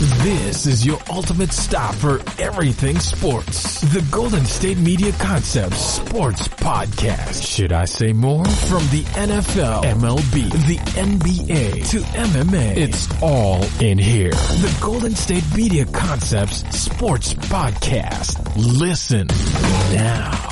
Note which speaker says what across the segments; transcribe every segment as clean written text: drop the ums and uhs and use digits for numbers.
Speaker 1: This is your ultimate stop for everything sports. The Golden State Media Concepts Sports Podcast. Should I say more? From the NFL, MLB, the NBA to MMA, it's all in here. The Golden State Media Concepts Sports Podcast. Listen now.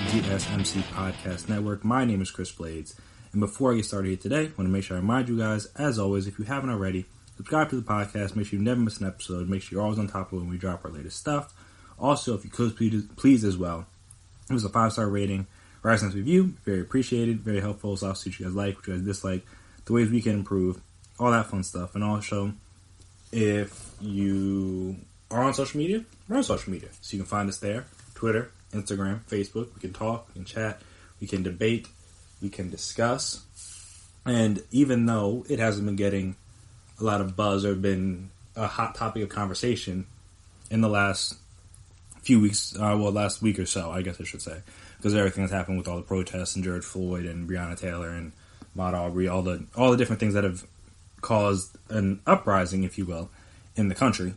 Speaker 2: GSMC Podcast Network. My name is Chris Blades, and before I get started here today, I want to make sure I remind you guys, as always, if you haven't already, subscribe to the podcast, make sure you never miss an episode, make sure you're always on top of when we drop our latest stuff. Also, if you could, please as well, give us a 5-star rating, write us a review, very appreciated, very helpful, so I'll see what you guys like, what you guys dislike, the ways we can improve, all that fun stuff. And also, if you are on social media, we're on social media, so you can find us there, Twitter, Instagram, Facebook. We can talk, we can chat, we can debate, we can discuss. And even though it hasn't been getting a lot of buzz or been a hot topic of conversation in the last few weeks, last week or so, I guess I should say, because everything that's happened with all the protests and George Floyd and Breonna Taylor and Ahmaud Arbery, all the different things that have caused an uprising, if you will, in the country.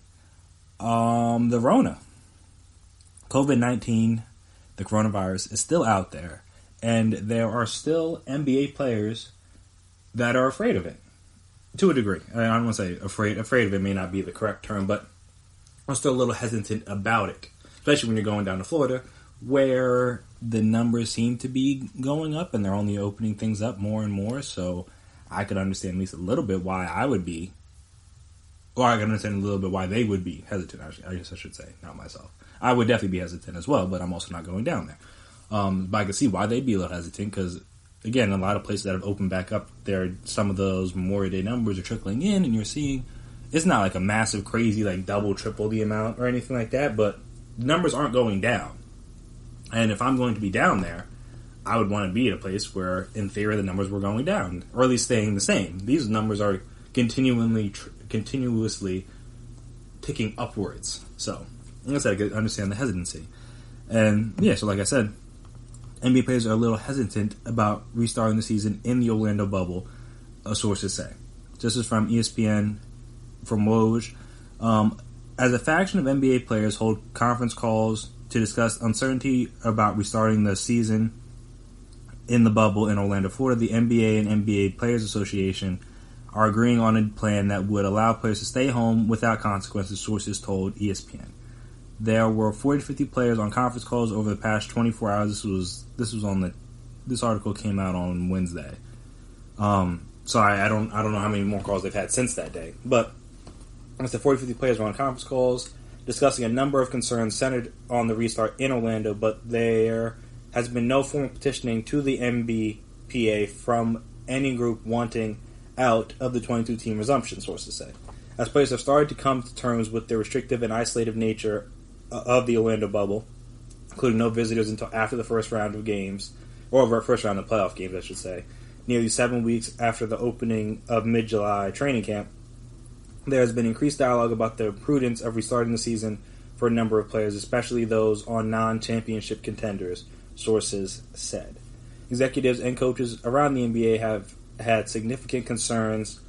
Speaker 2: The Rona. COVID-19, the coronavirus, is still out there, and there are still NBA players that are afraid of it, to a degree. I don't want to say afraid. Afraid of it may not be the correct term, but are still a little hesitant about it, especially when you're going down to Florida, where the numbers seem to be going up, and they're only opening things up more and more, so I could understand at least a little bit why I would be, or I can understand a little bit why they would be hesitant, I guess I should say, not myself. I would definitely be hesitant as well, but I'm also not going down there. But I can see why they'd be a little hesitant, because, again, a lot of places that have opened back up, some of those Memorial Day numbers are trickling in, and you're seeing, it's not like a massive, crazy, like double, triple the amount or anything like that, but numbers aren't going down. And if I'm going to be down there, I would want to be at a place where, in theory, the numbers were going down, or at least staying the same. These numbers are continuously ticking upwards. So, like I said, I could understand the hesitancy. And, yeah, so like I said, NBA players are a little hesitant about restarting the season in the Orlando bubble, sources say. This is from ESPN, from Woj. As a faction of NBA players hold conference calls to discuss uncertainty about restarting the season in the bubble in Orlando, Florida, the NBA and NBA Players Association are agreeing on a plan that would allow players to stay home without consequences, sources told ESPN. There were 40 to 50 players on conference calls over the past 24 hours. This article came out on Wednesday. So I don't know how many more calls they've had since that day. But I said 40 to 50 players were on conference calls discussing a number of concerns centered on the restart in Orlando, but there has been no formal petitioning to the NBPA from any group wanting out of the 22-team resumption, sources say. As players have started to come to terms with the restrictive and isolative nature of the Orlando bubble, including no visitors until after the first round of games, or first round of playoff games, I should say, nearly 7 weeks after the opening of mid-July training camp, there has been increased dialogue about the prudence of restarting the season for a number of players, especially those on non-championship contenders, sources said. Executives and coaches around the NBA have had significant concerns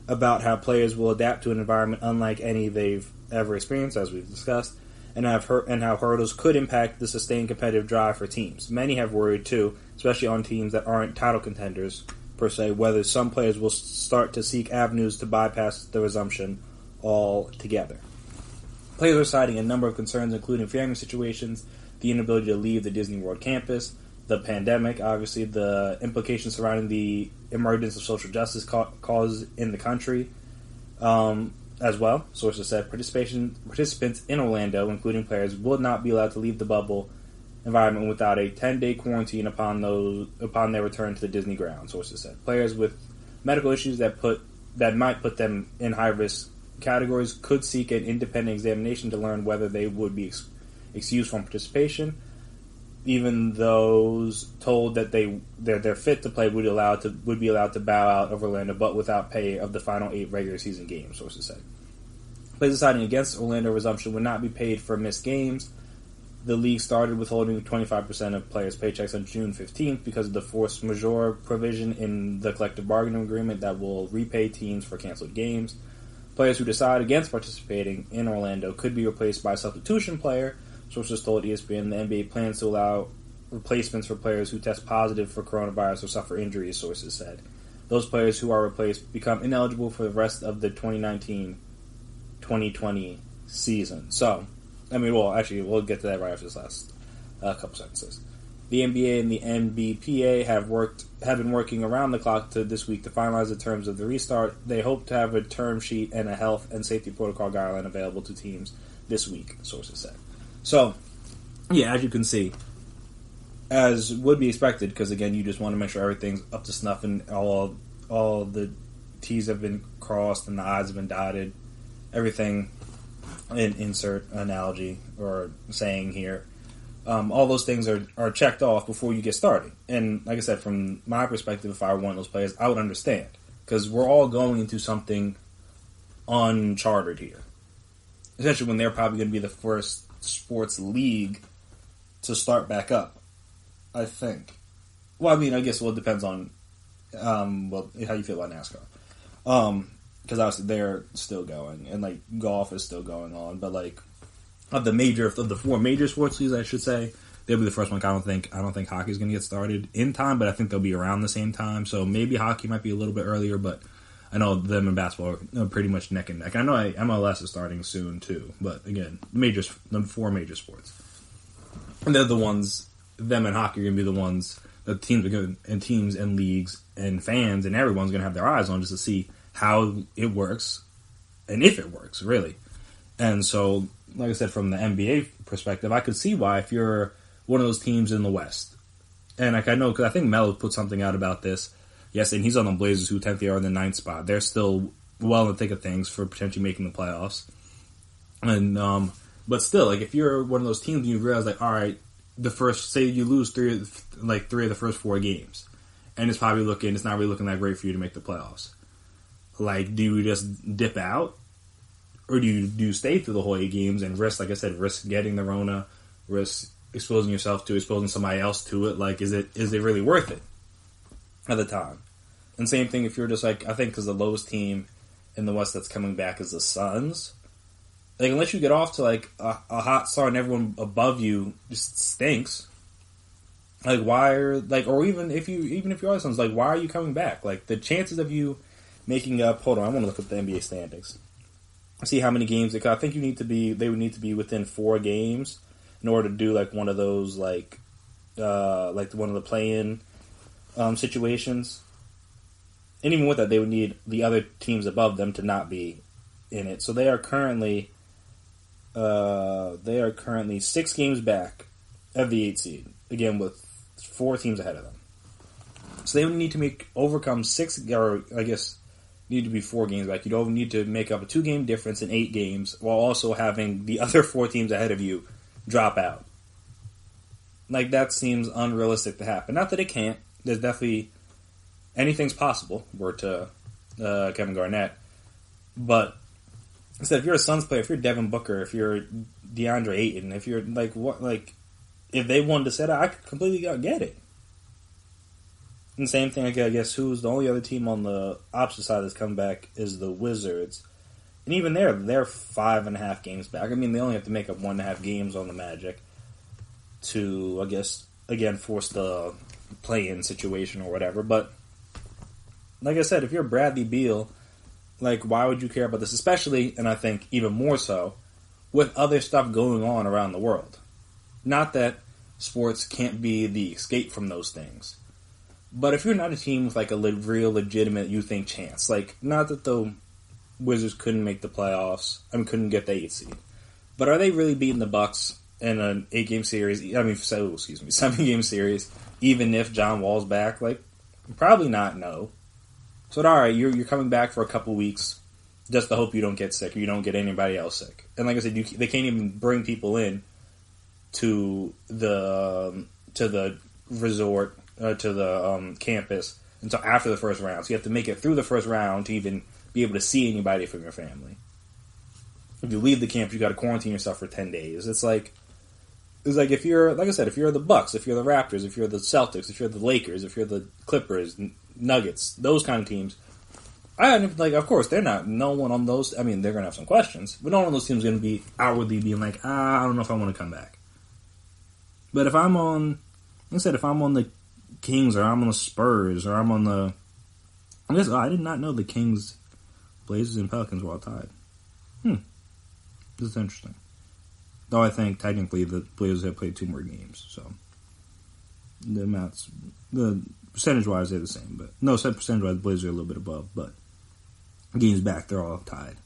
Speaker 2: about how players will adapt to an environment unlike any they've ever experienced, as we've discussed, and how hurdles could impact the sustained competitive drive for teams. Many have worried, too, especially on teams that aren't title contenders, per se, whether some players will start to seek avenues to bypass the resumption altogether. Players are citing a number of concerns, including family situations, the inability to leave the Disney World campus, the pandemic, obviously the implications surrounding the emergence of social justice causes in the country, as well. Sources said participants in Orlando, including players, will not be allowed to leave the bubble environment without a 10-day quarantine upon their return to the Disney ground, sources said. Players with medical issues that might put them in high-risk categories could seek an independent examination to learn whether they would be excused from participation. Even those told that they're fit to play would be allowed to bow out of Orlando, but without pay of the final 8 regular season games, sources said. Players deciding against Orlando resumption would not be paid for missed games. The league started withholding 25% of players' paychecks on June 15th because of the force majeure provision in the collective bargaining agreement that will repay teams for canceled games. Players who decide against participating in Orlando could be replaced by a substitution player. Sources told ESPN the NBA plans to allow replacements for players who test positive for coronavirus or suffer injuries, sources said. Those players who are replaced become ineligible for the rest of the 2019-2020 season. So, we'll get to that right after this last couple sentences. The NBA and the NBPA have been working around the clock this week to finalize the terms of the restart. They hope to have a term sheet and a health and safety protocol guideline available to teams this week, sources said. So, yeah, as you can see, as would be expected, because again, you just want to make sure everything's up to snuff and all the T's have been crossed and the I's have been dotted. Everything, insert analogy or saying here, all those things are checked off before you get started. And like I said, from my perspective, if I were one of those players, I would understand, because we're all going into something uncharted here. Especially when they're probably going to be the first sports league to start back up, I think. Well, I mean, I guess it depends on how you feel about NASCAR. Because obviously they're still going, and like golf is still going on. But like of the 4 major sports leagues, I should say, they'll be the first one. I don't think hockey's going to get started in time, but I think they'll be around the same time. So maybe hockey might be a little bit earlier, but I know them and basketball are pretty much neck and neck. I know MLS is starting soon too, but again, the 4 major sports, and they're the ones. Them and hockey are going to be the ones that teams and leagues and fans and everyone's going to have their eyes on, just to see how it works and if it works really. And so, like I said, from the NBA perspective, I could see why if you're one of those teams in the West, and like I know because I think Melo put something out about this. Yes, and he's on the Blazers, who 10th are in the 9th spot. They're still well in the thick of things for potentially making the playoffs. And but still, like if you're one of those teams, you realize like, all right, say you lose 3 of the first 4 games, and it's not really looking that great for you to make the playoffs. Like, do you just dip out, or do you stay through the whole 8 games and risk, like I said, risk getting the Rona, risk exposing yourself to, exposing somebody else to it? Like, is it really worth it at the time? And same thing if you're just like, I think because the lowest team in the West that's coming back is the Suns. Like, unless you get off to like a hot start and everyone above you just stinks. Like, why are or even if you are the Suns, like, why are you coming back? Like, the chances of you making up. Hold on, I want to look at the NBA standings. See how many games I think they would need to be within 4 games in order to do like one of those like one of the play-in situations. And even with that, they would need the other teams above them to not be in it. So they are currently 6 games back of the 8 seed. Again, with 4 teams ahead of them. So they would need to overcome 6, or I guess need to be 4 games back. You'd need to make up a 2-game difference in 8 games, while also having the other 4 teams ahead of you drop out. Like, that seems unrealistic to happen. Not that it can't. There's definitely anything's possible. Word to Kevin Garnett. But instead, if you're a Suns player, if you're Devin Booker, if you're DeAndre Ayton, if you're if they wanted to set out, I could completely get it. And same thing, I guess, who's the only other team on the opposite side that's come back is the Wizards. And even they're 5.5 games back. I mean, they only have to make up 1.5 games on the Magic to, I guess, again, force the play-in situation or whatever. But, like I said, if you're Bradley Beal, like, why would you care about this? Especially, and I think even more so, with other stuff going on around the world. Not that sports can't be the escape from those things. But if you're not a team with like a real legitimate, you think, chance, like, not that the Wizards couldn't make the playoffs, couldn't get the 8 seed, but are they really beating the Bucks in an 8-game series. 7-game series. Even if John Wall's back, like probably not. No. So all right, you're coming back for a couple weeks, just to hope you don't get sick or you don't get anybody else sick. And like I said, they can't even bring people in to the resort to the campus until after the first round. So you have to make it through the first round to even be able to see anybody from your family. If you leave the camp, you got to quarantine yourself for 10 days. It's like if you're, like I said, if you're the Bucks, if you're the Raptors, if you're the Celtics, if you're the Lakers, if you're the Clippers, Nuggets, those kind of teams. Of course, they're not. No one on those. I mean, they're going to have some questions, but no one on those teams is going to be outwardly being like, I don't know if I want to come back. But if I'm on, like I said, if I'm on the Kings or I'm on the Spurs or I'm on the, I did not know the Kings, Blazers, and Pelicans were all tied. This is interesting. Though I think technically the Blazers have played 2 more games, so the percentage-wise they're the same. But no, percentage-wise the Blazers are a little bit above, but games back they're all tied.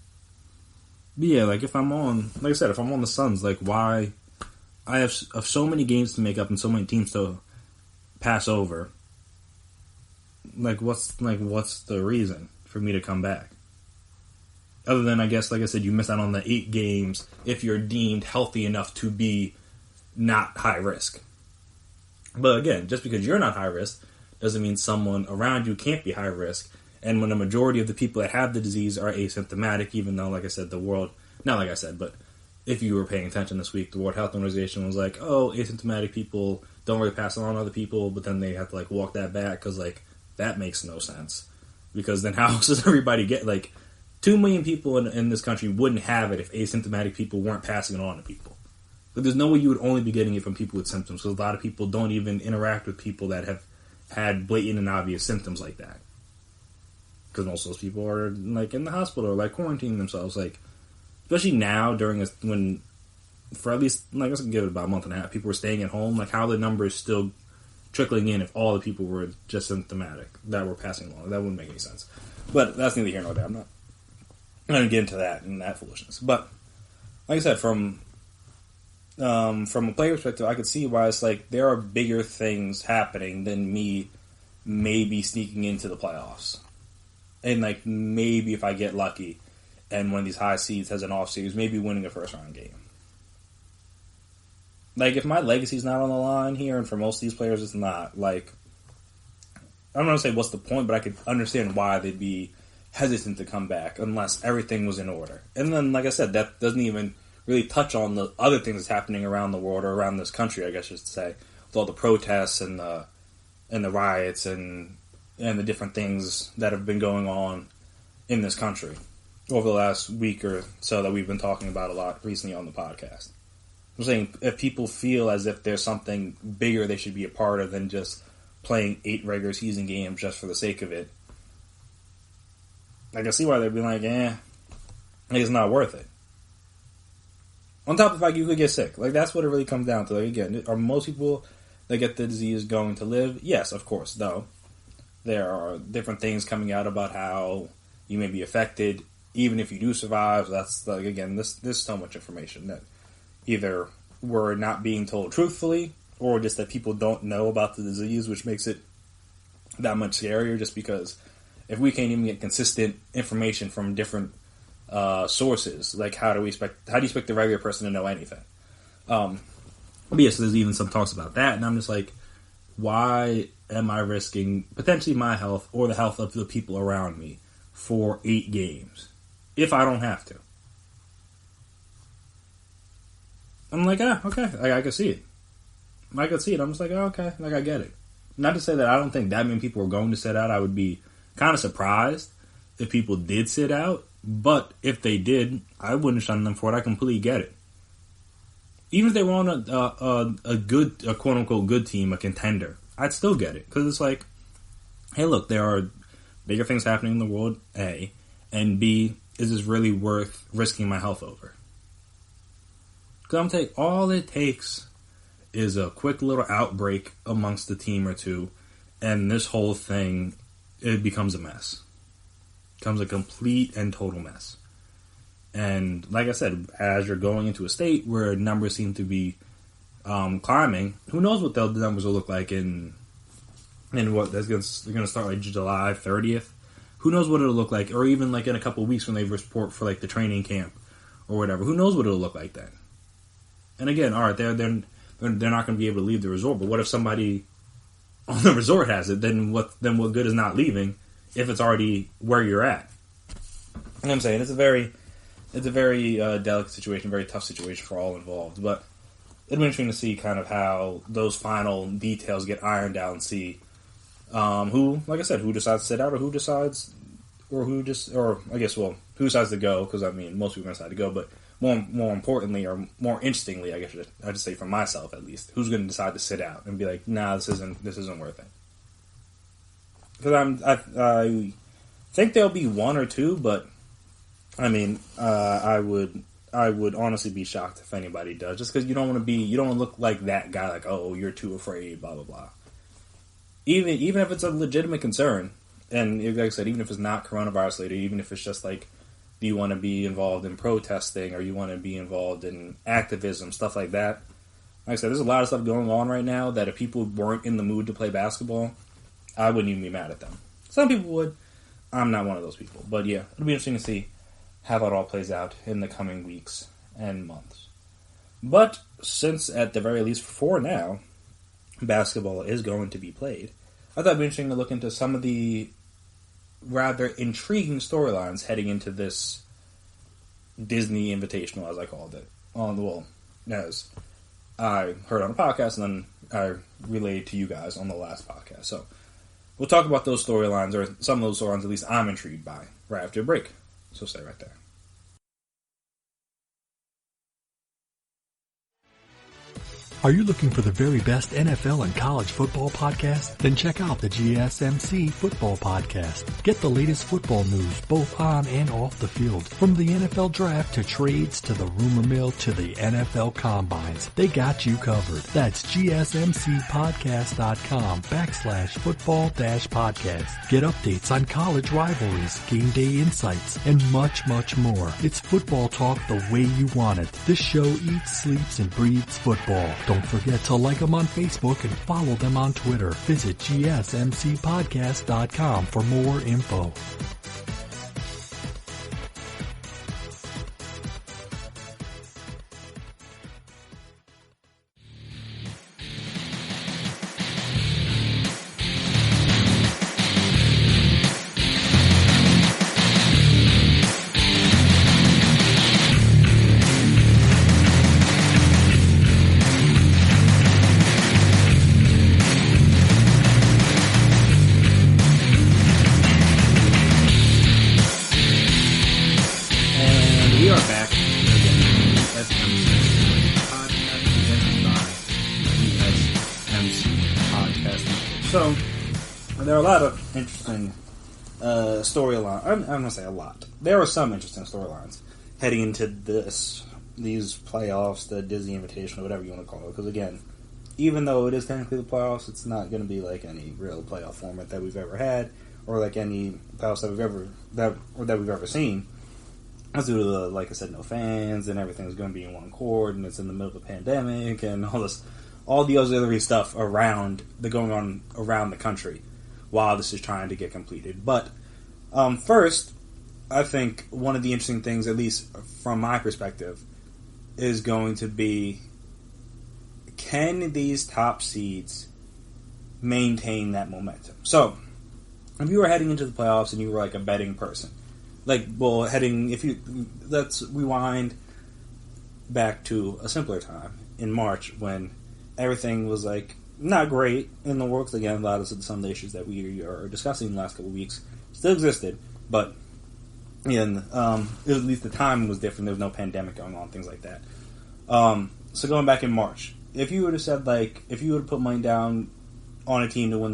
Speaker 2: But yeah, like if I'm on the Suns, like why? I have so many games to make up and so many teams to pass over. What's the reason for me to come back? Other than, I guess, like I said, you miss out on the 8 games if you're deemed healthy enough to be not high risk. But again, just because you're not high risk doesn't mean someone around you can't be high risk. And when the majority of the people that have the disease are asymptomatic, even though, like I said, but if you were paying attention this week, the World Health Organization was like, oh, asymptomatic people don't really pass it on to other people, but then they have to, walk that back because, that makes no sense. Because then how else does everybody get, 2 million people in this country wouldn't have it if asymptomatic people weren't passing it on to people. But there's no way you would only be getting it from people with symptoms, because a lot of people don't even interact with people that have had blatant and obvious symptoms like that. Because most of those people are, in the hospital or, quarantining themselves, especially now for at least, I guess I can give it about a month and a half, people were staying at home, how the number is still trickling in if all the people were just symptomatic that were passing along. That wouldn't make any sense. But that's neither here nor there. I'm not going to get into that and that foolishness. But, like I said, from a player perspective, I could see why it's there are bigger things happening than me maybe sneaking into the playoffs. And, maybe if I get lucky and one of these high seeds has an off series, maybe winning a first-round game. If my legacy's not on the line here, and for most of these players it's not, I'm not going to say what's the point, but I could understand why they'd be hesitant to come back unless everything was in order. And then, like I said, that doesn't even really touch on the other things that's happening around the world or around this country, I guess I should say, with all the protests and the riots and the different things that have been going on in this country over the last week or so that we've been talking about a lot recently on the podcast. I'm saying if people feel as if there's something bigger they should be a part of than just playing 8 regular season games just for the sake of it, I can see why they'd be it's not worth it. On top of the fact you could get sick. That's what it really comes down to. Again, are most people that get the disease going to live? Yes, of course, though. There are different things coming out about how you may be affected, even if you do survive. That's, again, there's so much information that either we're not being told truthfully, or just that people don't know about the disease, which makes it that much scarier, just because if we can't even get consistent information from different sources, how do you expect the regular person to know anything? But yes, there's even some talks about that, and I'm just why am I risking potentially my health or the health of the people around me for 8 games if I don't have to? I'm okay. I can see it. I can see it. I'm just okay. I get it. Not to say that I don't think that many people are going to sit out. I would be kind of surprised if people did sit out. But if they did, I wouldn't shun them for it. I completely get it. Even if they were on a quote-unquote good team, a contender, I'd still get it. Because it's hey, look, there are bigger things happening in the world, A. And B, is this really worth risking my health over? Because all it takes is a quick little outbreak amongst the team or two, and this whole thing, it becomes a mess. It becomes a complete and total mess. And like I said, as you're going into a state where numbers seem to be climbing. Who knows what the numbers will look like in what they're going to start like July 30th. Who knows what it'll look like, or even like in a couple of weeks when they report for like the training camp or whatever. Who knows what it'll look like then? And again, all right, they're not going to be able to leave the resort. But what if somebody on the resort has it? Then what good is not leaving if it's already where you're at? You know what I'm saying? It's a very delicate situation, very tough situation for all involved. But it'll be interesting to see kind of how those final details get ironed out and see who, like I said, who decides to sit out or who decides who decides to go, because I mean most people decide to go, but more importantly or more interestingly, I guess I just say for myself at least, who's going to decide to sit out and be like, nah, this isn't worth it. Because I think there'll be one or two, but I mean I would honestly be shocked if anybody does, just because you don't want to look like that guy, like, oh, you're too afraid, blah blah blah. Even if it's a legitimate concern, and like I said, even if it's not coronavirus related, even if it's just like, do you want to be involved in protesting, or you want to be involved in activism, stuff like that. Like I said, there's a lot of stuff going on right now that if people weren't in the mood to play basketball, I wouldn't even be mad at them. Some people would. I'm not one of those people. But yeah, it'll be interesting to see how that all plays out in the coming weeks and months. But since, at the very least for now, basketball is going to be played, I thought it'd be interesting to look into some of the rather intriguing storylines heading into this Disney Invitational, as I called it, as I heard on a podcast and then I relayed to you guys on the last podcast. So we'll talk about those storylines, or some of those storylines at least I'm intrigued by, right after a break. So stay right there.
Speaker 3: Are you looking for the very best NFL and college football podcast? Then check out the GSMC Football Podcast. Get the latest football news both on and off the field. From the NFL Draft to trades to the rumor mill to the NFL Combines, they got you covered. That's GSMCpodcast.com/football-podcast. Get updates on college rivalries, game day insights, and much, much more. It's football talk the way you want it. This show eats, sleeps, and breathes football. Don't forget to like them on Facebook and follow them on Twitter. Visit GSMCpodcast.com for more info.
Speaker 2: There are a lot of interesting storylines. I'm going to say a lot. There are some interesting storylines heading into these playoffs, the Disney Invitational, whatever you want to call it. Because again, even though it is technically the playoffs, it's not going to be like any real playoff format that we've ever had, or like any playoffs that we've ever seen. That's due to the, like I said, no fans, and everything's going to be in one chord, and it's in the middle of a pandemic, and all the auxiliary stuff going on around the country while this is trying to get completed. But first, I think one of the interesting things, at least from my perspective, is going to be, can these top seeds maintain that momentum? So, if you were heading into the playoffs and you were like a betting person, let's rewind back to a simpler time in March when everything was like not great in the works. Again, a lot of some of the issues that we are discussing in the last couple of weeks still existed, but at least the time was different. There was no pandemic going on, things like that. So going back in March, if you would have said if you would have put money down on a team to win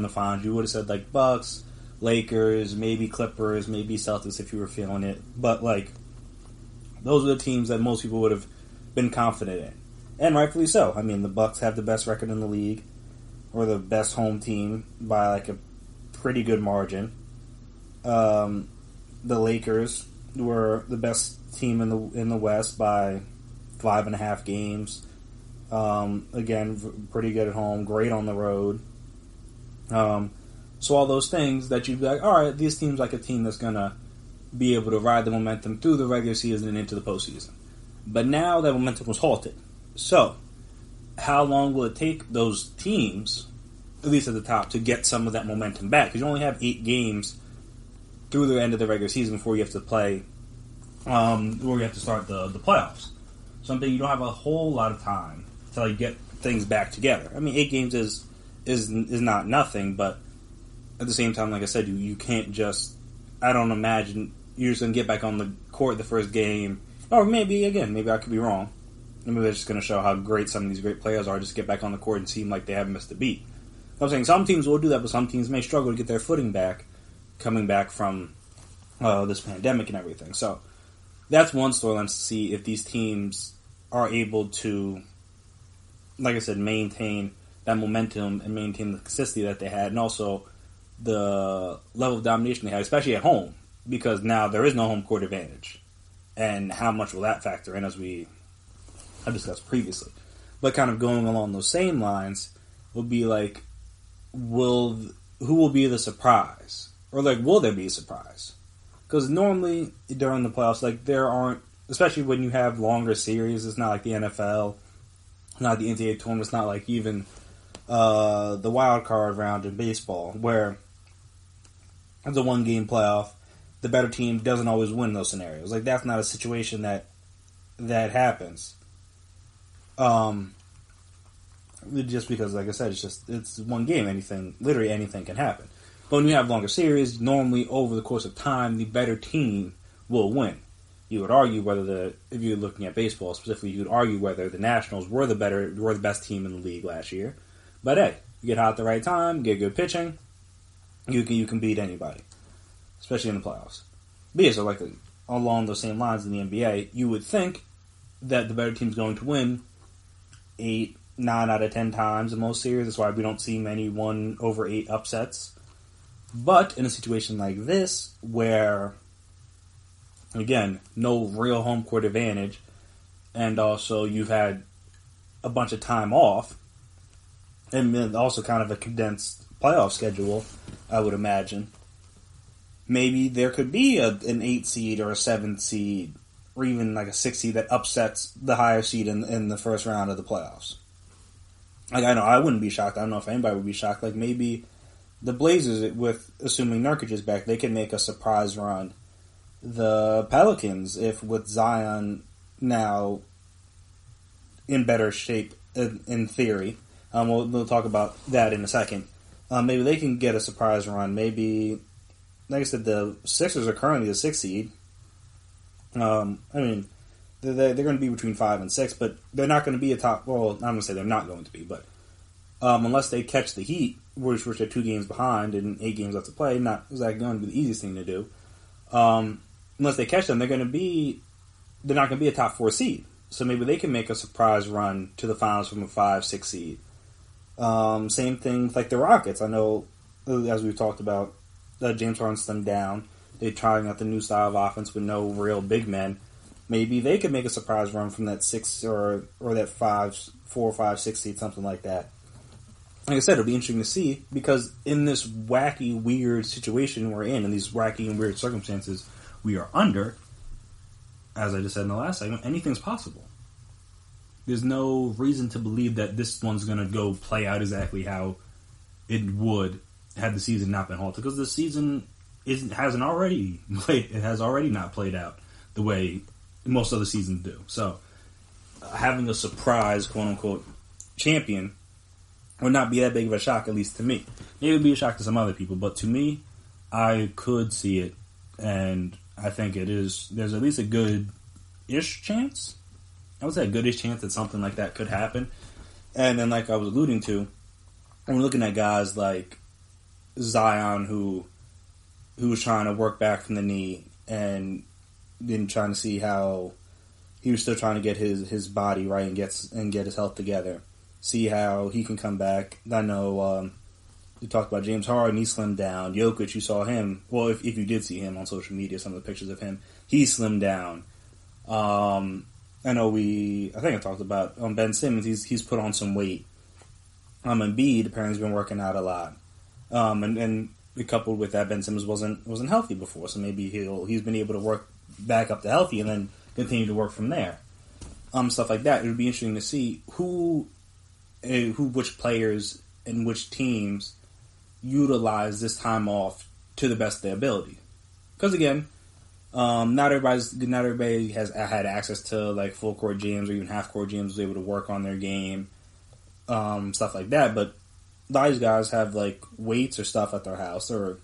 Speaker 2: the finals, you would have said Bucks, Lakers, maybe Clippers, maybe Celtics if you were feeling it. But those are the teams that most people would have been confident in. And rightfully so. I mean, the Bucks have the best record in the league, or the best home team by a pretty good margin. The Lakers were the best team in the West by 5.5 games. Again, pretty good at home, great on the road. So all those things that you'd be like, all right, this team's like a team that's going to be able to ride the momentum through the regular season and into the postseason. But now that momentum was halted. So, how long will it take those teams, at least at the top, to get some of that momentum back? Because you only have 8 games through the end of the regular season before you have to play, where you have to start the playoffs. Something you don't have a whole lot of time to get things back together. I mean, 8 games is not nothing, but at the same time, like I said, you can't just, I don't imagine you're just going to get back on the court the first game. Or maybe I could be wrong. Maybe they're just going to show how great some of these great players are, just get back on the court and seem like they haven't missed a beat. I'm saying some teams will do that, but some teams may struggle to get their footing back, coming back from this pandemic and everything. So that's one storyline to see if these teams are able to, like I said, maintain that momentum and maintain the consistency that they had, and also the level of domination they had, especially at home, because now there is no home court advantage. And how much will that factor in, as we have discussed previously. But kind of going along those same lines would be like, who will be the surprise? Or will there be a surprise? Because normally during the playoffs, there aren't, especially when you have longer series, it's not like the NFL, not the NCAA tournament, it's not like even the wild card round in baseball, where it's a one-game playoff. The better team doesn't always win those scenarios. That's not a situation that happens. Just because, like I said, it's one game. Literally anything can happen. But when you have longer series, normally over the course of time, the better team will win. You would argue if you're looking at baseball specifically, you would argue whether the Nationals were the best team in the league last year. But hey, you get hot at the right time, get good pitching, you can beat anybody, especially in the playoffs. But yeah, so along those same lines in the NBA, you would think that the better team's going to win 8, 9 out of 10 times in most series. That's why we don't see many 1/8 upsets. But in a situation like this, where, again, no real home court advantage, and also you've had a bunch of time off, and also kind of a condensed playoff schedule, I would imagine, maybe there could be an 8 seed or a 7 seed, or even a 6 seed that upsets the higher seed in the first round of the playoffs. I know I wouldn't be shocked. I don't know if anybody would be shocked. Maybe the Blazers, with assuming Nurkic is back, they can make a surprise run. The Pelicans, if with Zion now in better shape, in theory, we'll talk about that in a second. Maybe they can get a surprise run. Maybe, like I said, the Sixers are currently the 6th seed. They're going to be between 5 and 6, but they're not going to be a top. Well, I'm going to say they're not going to be, but unless they catch the Heat, which they're 2 games behind and 8 games left to play, not exactly going to be the easiest thing to do. Unless they catch them, they're not going to be a top 4 seed. So maybe they can make a surprise run to the finals from a 5-6 seed. Same thing like the Rockets. I know, as we've talked about, James Harden slimmed down. They're trying out the new style of offense with no real big men. Maybe they could make a surprise run from that 6 or that 4, 5, 6 seed, something like that. Like I said, it'll be interesting to see, because in this wacky, weird situation we're in these wacky and weird circumstances we are under, as I just said in the last segment, anything's possible. There's no reason to believe that this one's going to go play out exactly how it would had the season not been halted, because the season has already not played out the way most other seasons do. So having a surprise, quote unquote, champion would not be that big of a shock, at least to me. Maybe it would be a shock to some other people, but to me, I could see it, and I think it is. There's at least a good-ish chance. I would say a good-ish chance that something like that could happen. And then, like I was alluding to, when we're looking at guys like Zion, who was trying to work back from the knee and then trying to see how he was still trying to get his body right and get his health together. See how he can come back. I know we talked about James Harden, he slimmed down. Jokic, you saw him. Well, if you did see him on social media, some of the pictures of him, he slimmed down. I think I talked about Ben Simmons. He's put on some weight. Embiid apparently has been working out a lot. And coupled with that, Ben Simmons wasn't healthy before, so maybe he's been able to work back up to healthy and then continue to work from there. Stuff like that. It would be interesting to see which players and which teams utilize this time off to the best of their ability. Because again, not everybody has had access to like full court gyms or even half court gyms, was able to work on their game, stuff like that. But a lot of these guys have like weights or stuff at their house, or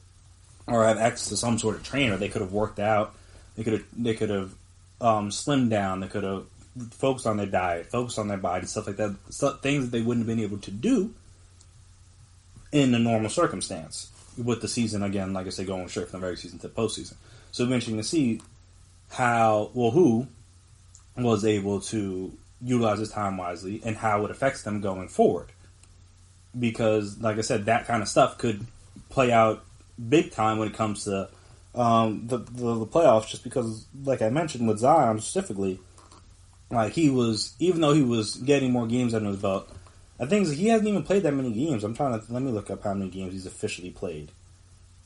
Speaker 2: have access to some sort of trainer. They could have worked out. They could have slimmed down. They could have focused on their diet, focused on their body, stuff like that. Things that they wouldn't have been able to do in a normal circumstance with the season, again, like I said, going straight from the regular season to postseason. So it's interesting to see who was able to utilize this time wisely and how it affects them going forward. Because, like I said, that kind of stuff could play out big time when it comes to the playoffs, just because, like I mentioned, with Zion specifically, like even though he was getting more games under his belt, I think he hasn't even played that many games. Let me look up how many games he's officially played.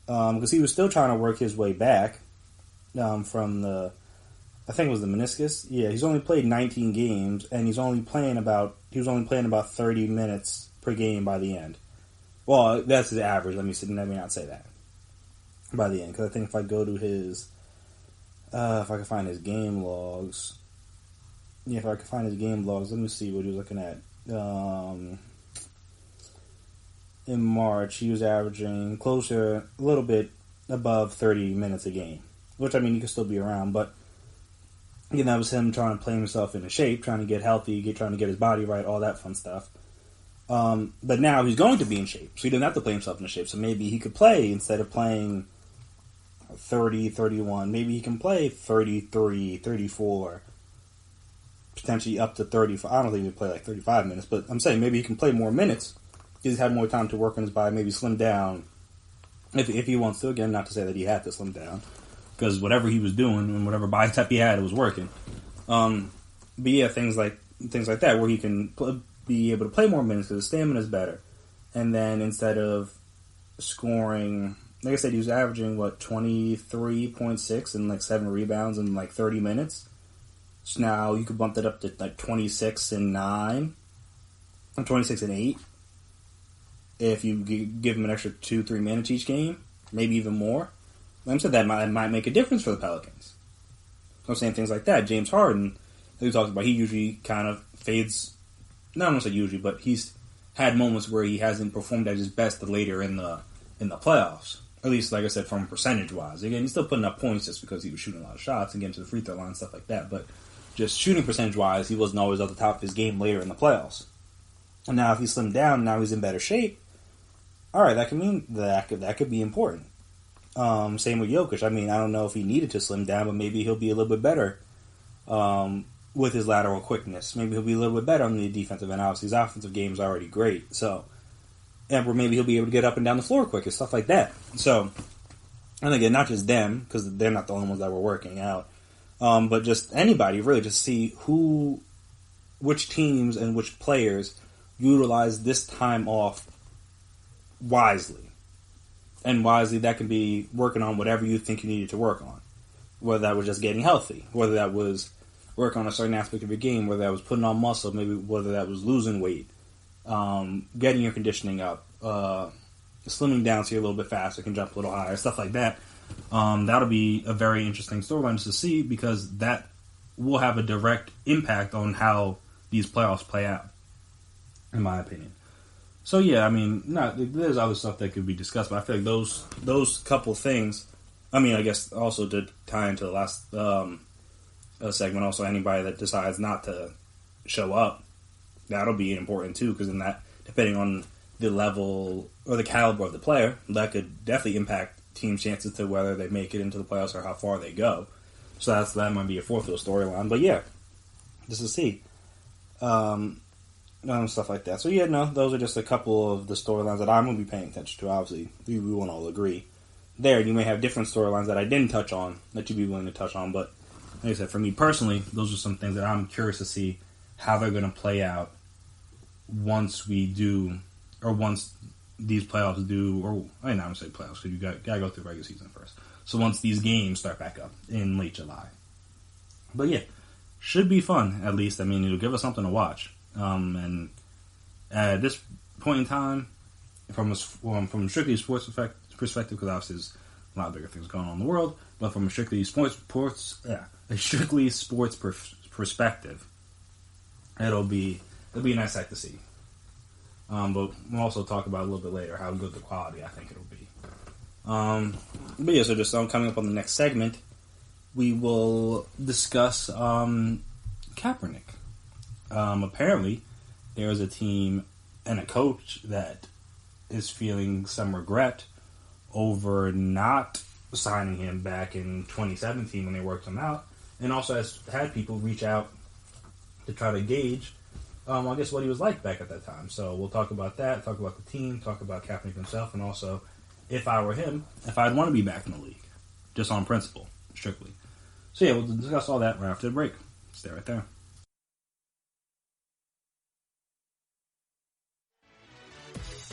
Speaker 2: Because he was still trying to work his way back from I think it was the meniscus. Yeah, he's only played 19 games, and he was only playing about 30 minutes per game by the end. Well, that's his average. Let me not say that. By the end, because I think if I go to his, if I can find his game logs, let me see what he was looking at. In March, he was averaging a little bit above 30 minutes a game, which, I mean, he could still be around, but again, that was him trying to play himself into shape, trying to get healthy, trying to get his body right, all that fun stuff. But now he's going to be in shape, so he doesn't have to play himself into shape. So maybe he could play, instead of playing 30, 31, maybe he can play 33, 34, potentially up to 35. I don't think he would play like 35 minutes, but I'm saying maybe he can play more minutes. He's had more time to work on his body, maybe slim down if he wants to. Again, not to say that he had to slim down, because whatever he was doing and whatever body type he had, it was working. But yeah, things like that, where he can be able to play more minutes because his stamina is better. And then instead of scoring, like I said, he was averaging 23.6 and like 7 rebounds in like 30 minutes. So now you could bump that up to like 26 and 9, and 26 and 8. If you give him an extra 2-3 minutes each game, maybe even more. Like I said, that might make a difference for the Pelicans. I'm saying things like that. James Harden, we talked about, he usually kind of fades. Not almost like usually, but he's had moments where he hasn't performed at his best later in the playoffs. At least, like I said, from percentage wise. Again, he's still putting up points just because he was shooting a lot of shots and getting to the free throw line and stuff like that. But just shooting percentage wise, he wasn't always at the top of his game later in the playoffs. And now if he slimmed down, now he's in better shape. All right, that could mean that could be important. Same with Jokic. I mean, I don't know if he needed to slim down, but maybe he'll be a little bit better with his lateral quickness. Maybe he'll be a little bit better on the defensive end. Obviously, his offensive game is already great. So, and where maybe he'll be able to get up and down the floor quicker, stuff like that. So, and again, not just them, because they're not the only ones that were working out, but just anybody, really, just see which teams and which players utilize this time off wisely. And wisely, that can be working on whatever you think you needed to work on. Whether that was just getting healthy, whether that was work on a certain aspect of your game, whether that was putting on muscle, maybe whether that was losing weight, getting your conditioning up, slimming down so you're a little bit faster, can jump a little higher, stuff like that. That'll be a very interesting storyline to see, because that will have a direct impact on how these playoffs play out, in my opinion. So yeah, I mean, there's other stuff that could be discussed, but I feel like those couple things. I mean, I guess also to tie into the last segment, also anybody that decides not to show up, that'll be important too, because in that, depending on the level or the caliber of the player, that could definitely impact teams' chances to whether they make it into the playoffs or how far they go. So that might be a fourth little storyline. But yeah, just to see. Stuff like that. So yeah, those are just a couple of the storylines that I'm going to be paying attention to. Obviously, we won't all agree. There, you may have different storylines that I didn't touch on that you'd be willing to touch on, but like I said, for me personally, those are some things that I'm curious to see how they're going to play out once we do, or once these playoffs do, or I mean, I don't say playoffs because you got to go through the regular season first. So once these games start back up in late July. But yeah, should be fun, at least. I mean, it'll give us something to watch. And at this point in time, from a strictly sports perspective, because obviously there's a lot of bigger things going on in the world, but from a strictly sports perspective, it'll be a nice sight to see. But we'll also talk about a little bit later how good the quality I think it'll be. But yeah, so just coming up on the next segment, we will discuss Kaepernick. Apparently, there is a team and a coach that is feeling some regret over not signing him back in 2017 when they worked him out, and also has had people reach out to try to gauge, I guess, what he was like back at that time. So we'll talk about that, talk about the team, talk about Kaepernick himself, and also, if I were him, if I'd want to be back in the league, just on principle, strictly. So yeah, we'll discuss all that right after the break. Stay right there.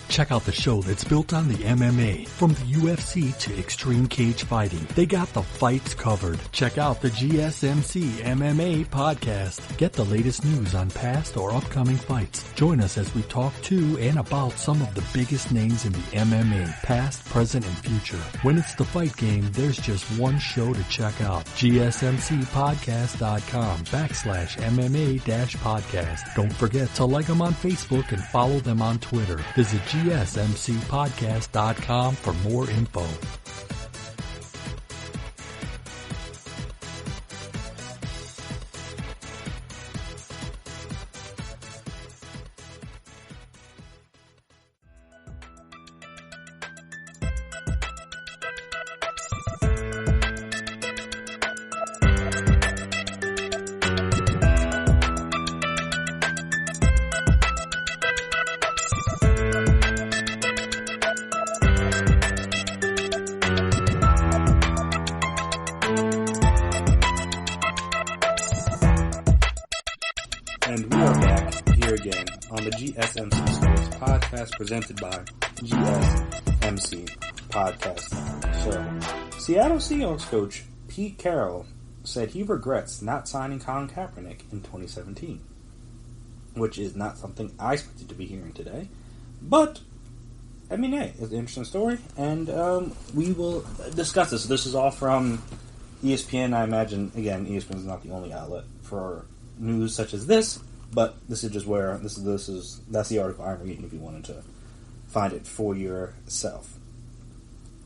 Speaker 3: Check out the show that's built on the MMA. From the UFC to extreme cage fighting, they got the fights covered. Check out the GSMC MMA podcast. Get the latest news on past or upcoming fights. Join us as we talk to and about some of the biggest names in the MMA, past, present, and future. When it's the fight game, there's just one show to check out. GSMCpodcast.com/MMA-podcast. Don't forget to like them on Facebook and follow them on Twitter. Visit GSMCpodcast.com for more info.
Speaker 2: GSMC Sports Podcast, presented by GSMC Podcast Show. Seattle Seahawks coach Pete Carroll said he regrets not signing Colin Kaepernick in 2017, which is not something I expected to be hearing today. But, I mean, hey, it's an interesting story, and we will discuss this. This is all from ESPN. I imagine, again, ESPN is not the only outlet for news such as this, but this is just where that's the article I'm reading if you wanted to find it for yourself.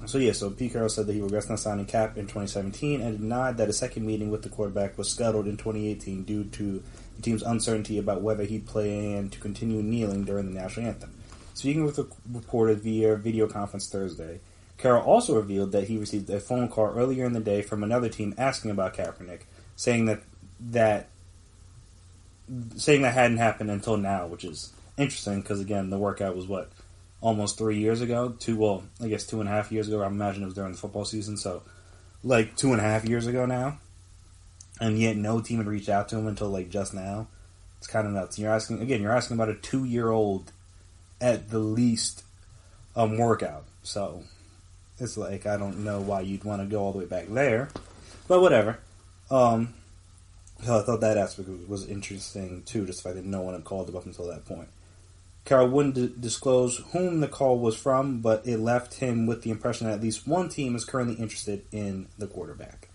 Speaker 2: So yeah, so Pete Carroll said that he regrets not signing Cap in 2017 and denied that a second meeting with the quarterback was scuttled in 2018 due to the team's uncertainty about whether he'd plan to continue kneeling during the national anthem. Speaking with a reporter via video conference Thursday, Carroll also revealed that he received a phone call earlier in the day from another team asking about Kaepernick, saying that hadn't happened until now, which is interesting because, again, the workout was, almost 3 years ago? 2.5 years ago. I imagine it was during the football season, so 2.5 years ago now. And yet no team had reached out to him until, just now. It's kind of nuts. You're asking about a 2-year-old at the least workout. So it's I don't know why you'd want to go all the way back there. But whatever. So I thought that aspect was interesting, too, just the fact that no one had called him up until that point. Carroll wouldn't disclose whom the call was from, but it left him with the impression that at least one team is currently interested in the quarterback.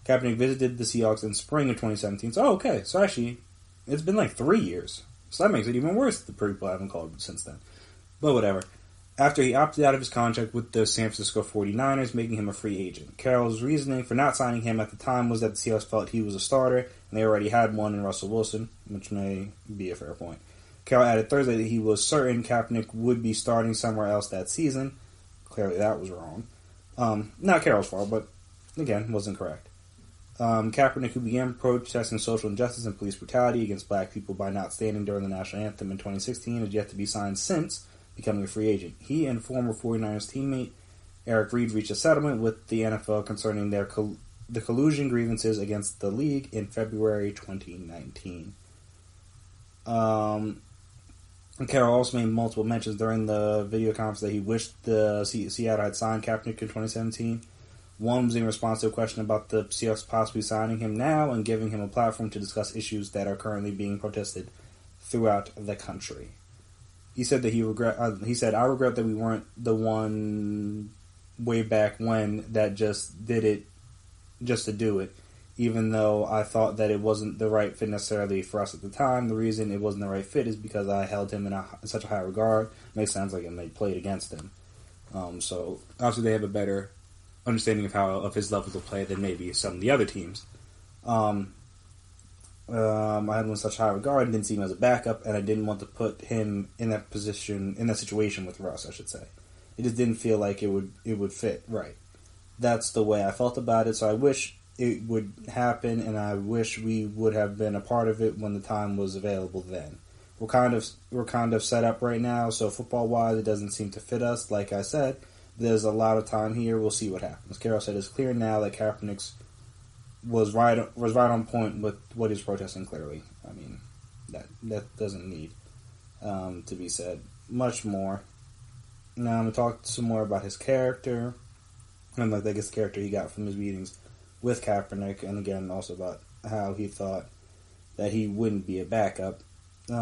Speaker 2: Kaepernick visited the Seahawks in spring of 2017. So, okay. So, actually, it's been 3 years. So that makes it even worse that the people haven't called since then. But whatever. After he opted out of his contract with the San Francisco 49ers, making him a free agent. Carroll's reasoning for not signing him at the time was that the Seahawks felt he was a starter, and they already had one in Russell Wilson, which may be a fair point. Carroll added Thursday that he was certain Kaepernick would be starting somewhere else that season. Clearly that was wrong. Not Carroll's fault, but, again, wasn't correct. Kaepernick, who began protesting social injustice and police brutality against black people by not standing during the national anthem in 2016, has yet to be signed since becoming a free agent. He and former 49ers teammate Eric Reid reached a settlement with the NFL concerning their the collusion grievances against the league in February 2019. Carroll also made multiple mentions during the video conference that he wished the Seattle had signed Kaepernick in 2017. One was in response to a question about the Seahawks possibly signing him now and giving him a platform to discuss issues that are currently being protested throughout the country. He said that I regret that we weren't the one way back when that just did it just to do it. Even though I thought that it wasn't the right fit necessarily for us at the time, the reason it wasn't the right fit is because I held him in such a high regard. It makes sense like they played against him. So obviously they have a better understanding of his levels of play than maybe some of the other teams. I had him in such high regard, didn't see him as a backup, and I didn't want to put him in that situation with Russ, I should say. It just didn't feel like it would fit right. That's the way I felt about it, so I wish it would happen, and I wish we would have been a part of it when the time was available then. We're kind of set up right now, so football-wise, it doesn't seem to fit us. Like I said, there's a lot of time here. We'll see what happens. Carroll said it's clear now that Kaepernick was right on point with what he's protesting. Clearly, I mean that doesn't need to be said much more. Now I'm gonna talk some more about his character, and I guess the character he got from his meetings with Kaepernick, and again also about how he thought that he wouldn't be a backup. He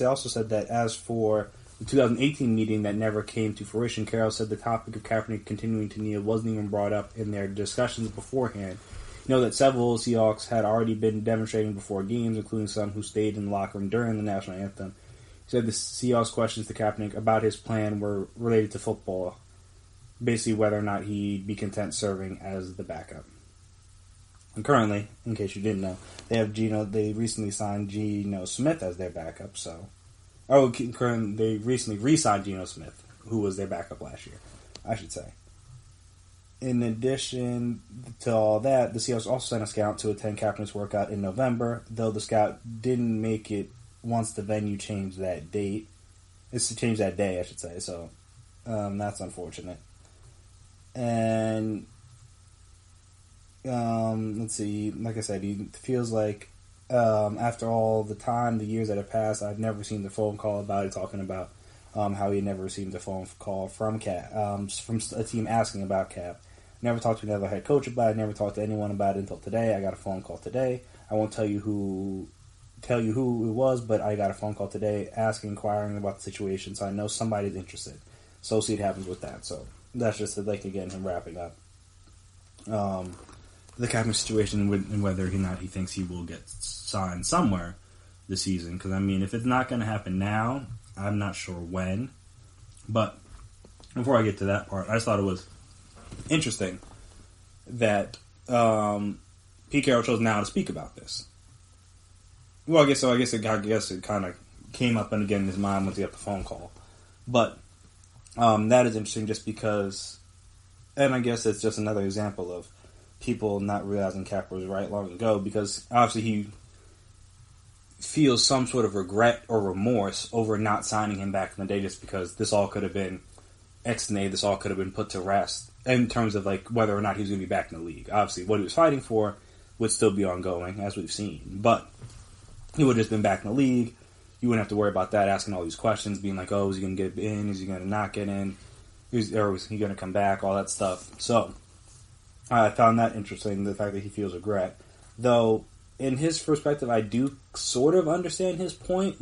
Speaker 2: also said that as for the 2018 meeting that never came to fruition, Carroll said the topic of Kaepernick continuing to kneel wasn't even brought up in their discussions beforehand. You know that several Seahawks had already been demonstrating before games, including some who stayed in the locker room during the national anthem. He said the Seahawks' questions to Kaepernick about his plan were related to football, basically whether or not he'd be content serving as the backup. And currently, in case you didn't know, they recently signed Geno Smith as their backup, they recently re-signed Geno Smith, who was their backup last year, I should say. In addition to all that, the Seahawks also sent a scout to attend Kaepernick's workout in November, though the scout didn't make it once the venue changed that date. It's to change that day, I should say, so that's unfortunate. And let's see, like I said, he feels like after all the years that have passed, I've never seen the phone call about it, talking about how he never received a phone call from Kaep, from a team asking about Kaep. Never talked to another head coach about it, never talked to anyone about it until today. I got a phone call today. I won't tell you who it was, but I got a phone call today inquiring about the situation, so I know somebody's interested. So see what happens with that. So that's just again him wrapping up the Kaepernick situation and whether or not he thinks he will get signed somewhere this season. Because, I mean, if it's not going to happen now, I'm not sure when. But before I get to that part, I just thought it was interesting that Pete Carroll chose now to speak about this. Well, I guess it kind of came up and again in his mind once he got the phone call. But that is interesting just because, and I guess it's just another example of people not realizing Kaepernick was right long ago, because obviously he feels some sort of regret or remorse over not signing him back in the day, just because this all could have been ex-nay, this all could have been put to rest in terms of whether or not he was going to be back in the league. Obviously, what he was fighting for would still be ongoing, as we've seen, but he would have just been back in the league. You wouldn't have to worry about that, asking all these questions, being like, oh, is he going to get in? Is he going to not get in? Or is he going to come back? All that stuff. So I found that interesting, the fact that he feels regret. Though, in his perspective, I do sort of understand his point.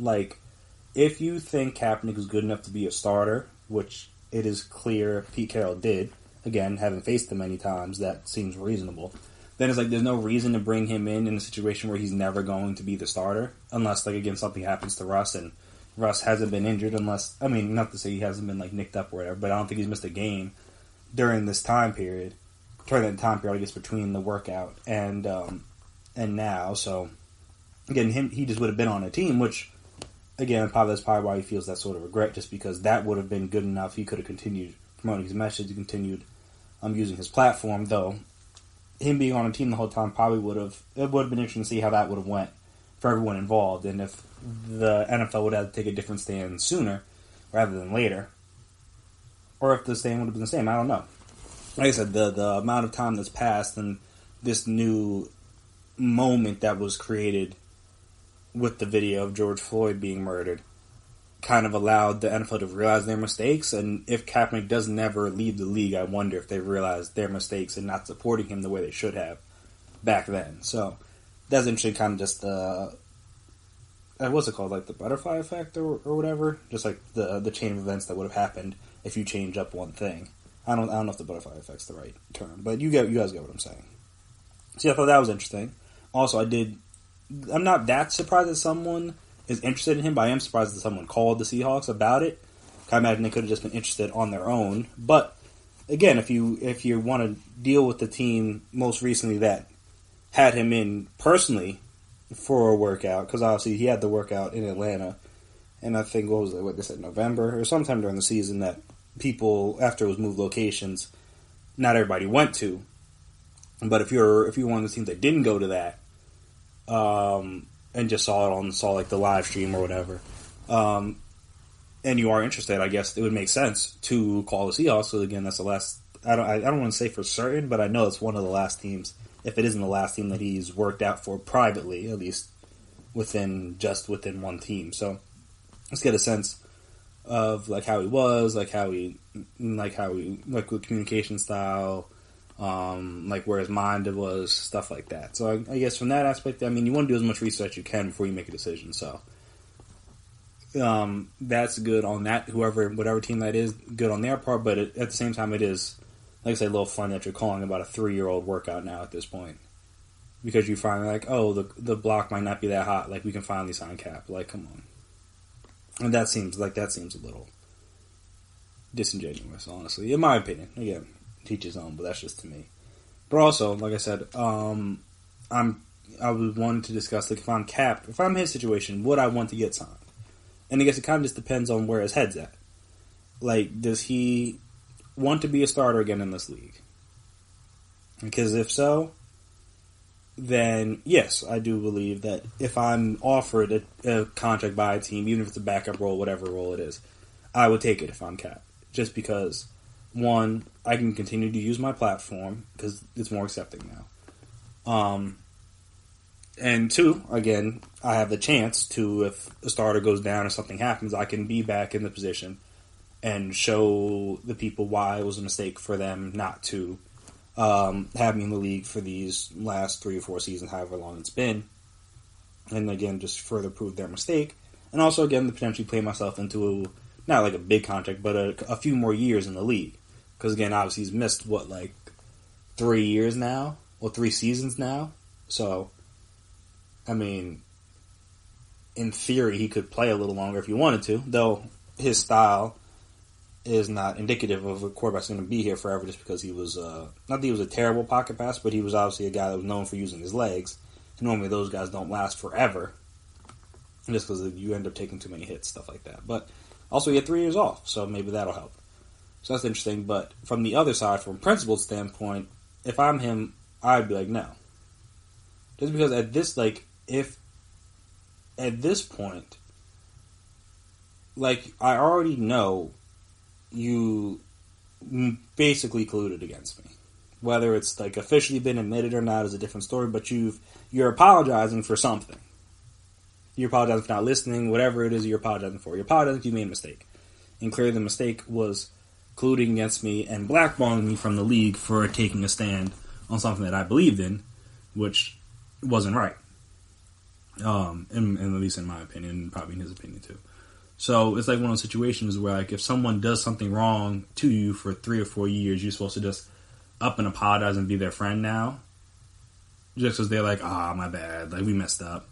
Speaker 2: If you think Kaepernick is good enough to be a starter, which it is clear Pete Carroll did, again, having faced him many times, that seems reasonable, then it's there's no reason to bring him in a situation where he's never going to be the starter, unless, again, something happens to Russ, and Russ hasn't been injured unless, I mean, not to say he hasn't been, nicked up or whatever, but I don't think he's missed a game during this time period. During that time period, I guess, between the workout and now. So, again, he just would have been on a team, which, again, that's probably why he feels that sort of regret, just because that would have been good enough. He could have continued promoting his message, he continued using his platform, though him being on a team the whole time probably would have been interesting to see how that would have went for everyone involved, and if the NFL would have to take a different stand sooner rather than later, or if the stand would have been the same. I don't know. like I said, the amount of time that's passed and this new moment that was created with the video of George Floyd being murdered kind of allowed the NFL to realize their mistakes. And if Kaepernick does never leave the league, I wonder if they realized their mistakes and not supporting him the way they should have back then. So that's interesting, kind of just what's it called, like the butterfly effect or whatever, just like the chain of events that would have happened if you change up one thing. I don't know if the butterfly effect's the right term, but you guys get what I'm saying. So yeah, I thought that was interesting. Also, I'm not that surprised that someone is interested in him, but I am surprised that someone called the Seahawks about it. I imagine they could have just been interested on their own. But again, if you want to deal with the team most recently that had him in personally for a workout, because obviously he had the workout in Atlanta, and I think what they said, November or sometime during the season, that people, after it was moved locations, not everybody went to. But if you're one of the teams that didn't go to that, and just saw like the live stream or whatever, and you are interested, I guess it would make sense to call the Seahawks. So again, that's the last. I don't want to say for certain, but I know it's one of the last teams, if it isn't the last team, that he's worked out for privately, at least within one team. So let's get a sense of like how he was, like with communication style, like where his mind was, stuff like that. So I guess from that aspect, I mean, you want to do as much research as you can before you make a decision. So that's good on that. Whatever team that is, good on their part. But at the same time, it is, like I say, a little fun that you're calling about a 3-year-old workout now at this point, because you find like, oh, the block might not be that hot. Like, we can finally sign Kaep. Like, come on. And that seems a little disingenuous, honestly, in my opinion. Again, teach his own, but that's just to me. But also, like I said, I was wanting to discuss, like, if I'm Kaep, if I'm in his situation, would I want to get signed? And I guess it kind of just depends on where his head's at. Like, does he want to be a starter again in this league? Because if so, then yes, I do believe that if I'm offered a contract by a team, even if it's a backup role, whatever role it is, I would take it if I'm Kaep. Just because, one, I can continue to use my platform because it's more accepting now. And two, again, I have the chance to, if a starter goes down or something happens, I can be back in the position and show the people why it was a mistake for them not to have me in the league for these last 3 or 4 seasons, however long it's been. And again, just further prove their mistake. And also, again, potentially play myself into not like a big contract, but a few more years in the league. Because again, obviously he's missed, 3 years now? Or 3 seasons now? So, I mean, in theory, he could play a little longer if he wanted to, though his style is not indicative of a quarterback that's going to be here forever, just because he was, not that he was a terrible pocket passer, but he was obviously a guy that was known for using his legs. And normally those guys don't last forever, just because you end up taking too many hits, stuff like that. But also he had 3 years off, so maybe that'll help. So that's interesting, but from the other side, from a principled standpoint, if I'm him, I'd be like, no. Just because at this, at this point, I already know you basically colluded against me. Whether it's, officially been admitted or not is a different story, but you're apologizing for something. You're apologizing for not listening, whatever it is you're apologizing for. You're apologizing you made a mistake. And clearly the mistake was colluding against me and blackballing me from the league for taking a stand on something that I believed in, which wasn't right. And at least in my opinion, and probably in his opinion too. So it's like one of those situations where, if someone does something wrong to you for 3 or 4 years, you're supposed to just up and apologize and be their friend now, just because they're like, my bad, we messed up.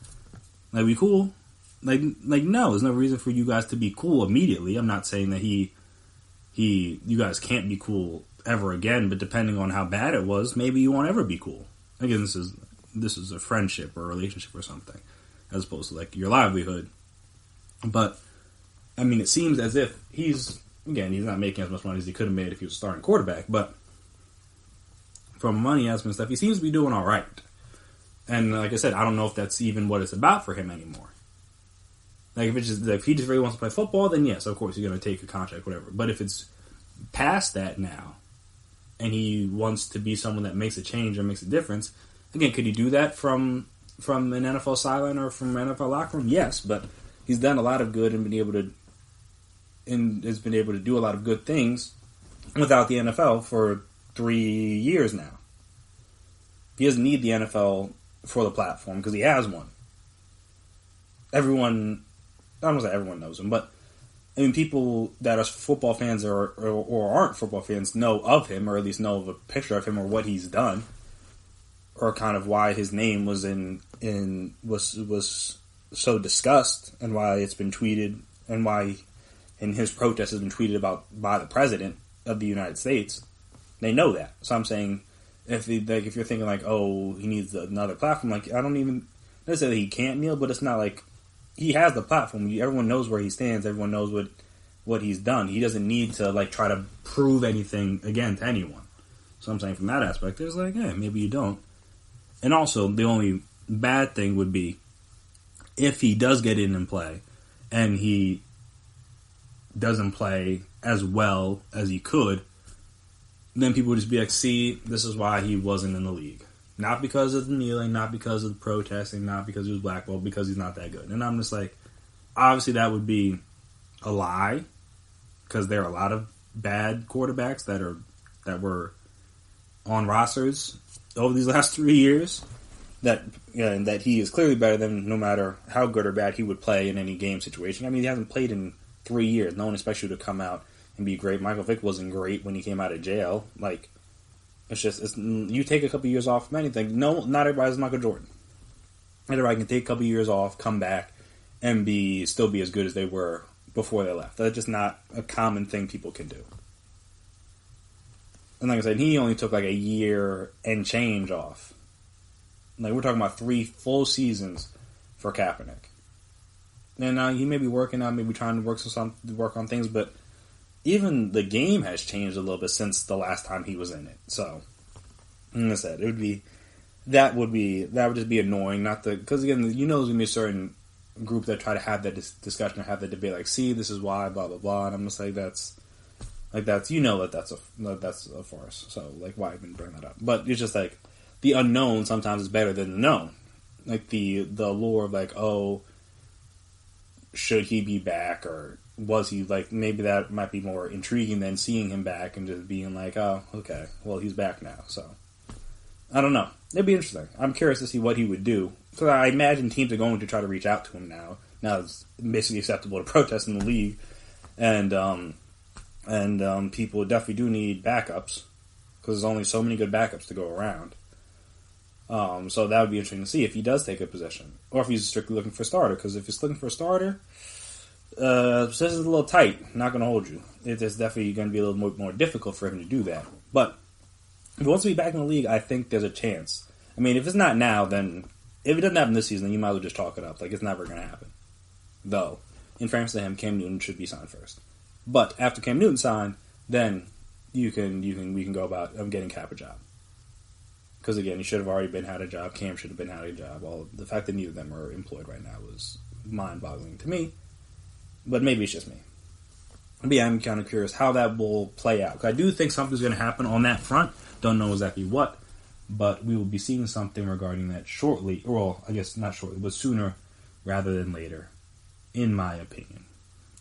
Speaker 2: We cool? No, there's no reason for you guys to be cool immediately. I'm not saying that you guys can't be cool ever again, but depending on how bad it was, maybe you won't ever be cool. Again, this is a friendship or a relationship or something, as opposed to your livelihood. But I mean, it seems as if he's not making as much money as he could have made if he was a starting quarterback, but from a money aspect and stuff, he seems to be doing all right. And like I said, I don't know if that's even what it's about for him anymore. If he just really wants to play football, then yes, of course, he's going to take a contract, whatever. But if it's past that now, and he wants to be someone that makes a change and makes a difference. Again, could he do that from an NFL sideline or from an NFL locker room? Yes, but he's done a lot of good and has been able to do a lot of good things without the NFL for 3 years now. He doesn't need the NFL for the platform because he has one. I don't want to say everyone knows him, but I mean, people that are football fans or aren't football fans know of him, or at least know of a picture of him or what he's done, or kind of why his name was was so discussed, and why it's been tweeted, and why his protest has been tweeted about by the president of the United States. They know that. So I'm saying, if you're thinking like, oh, he needs another platform, like, I don't even say that he can't kneel, but it's not like he has the platform. Everyone knows where he stands. Everyone knows what he's done. He doesn't need to like try to prove anything again to anyone. So I'm saying from that aspect, it's like, yeah, maybe you don't. And also, the only bad thing would be if he does get in and play, and he doesn't play as well as he could, then people would just be like, see, this is why he wasn't in the league. Not because of the kneeling, not because of the protesting, not because he was blackballed, because he's not that good. And I'm just like, obviously that would be a lie, because there are a lot of bad quarterbacks that were on rosters over these last 3 years and that he is clearly better than, no matter how good or bad he would play in any game situation. I mean, he hasn't played in 3 years. No one expects you to come out and be great. Michael Vick wasn't great when he came out of jail. Like, you take a couple years off from anything. No, not everybody's Michael Jordan. Everybody can take a couple years off, come back, and still be as good as they were before they left. That's just not a common thing people can do. And like I said, he only took like a year and change off. Like, we're talking about 3 full seasons for Kaepernick. And he may be working out, maybe trying to work on things, but even the game has changed a little bit since the last time he was in it. So, like I said, that would just be annoying. Because again, there's gonna be a certain group that try to have that discussion or have that debate. Like, see, this is why, blah blah blah. And I'm just like, that's a farce. So, like, why even bring that up? But it's just like the unknown sometimes is better than the known. Like the lore of like, oh, should he be back, or was he, like, maybe that might be more intriguing than seeing him back and just being like, oh, okay, well, he's back now. So, I don't know. It'd be interesting. I'm curious to see what he would do. So I imagine teams are going to try to reach out to him now. Now it's basically acceptable to protest in the league. And people definitely do need backups, because there's only so many good backups to go around. So that would be interesting to see if he does take a position, or if he's strictly looking for a starter. Because if he's looking for a starter, this is a little tight. Not going to hold you. It's definitely going to be a little more difficult for him to do that. But if he wants to be back in the league, I think there's a chance. I mean, if it's not now, then if it doesn't happen this season, then you might as well just chalk it up. Like, it's never going to happen. Though, in fairness to him, Cam Newton should be signed first. But after Cam Newton signed, then we can go about getting Cap a job. Because again, he should have already had a job. Cam should have had a job. The fact that neither of them are employed right now was mind-boggling to me. But maybe it's just me. But yeah, I'm kind of curious how that will play out. Because I do think something's going to happen on that front. Don't know exactly what. But we will be seeing something regarding that shortly. Well, I guess not shortly, but sooner rather than later, in my opinion.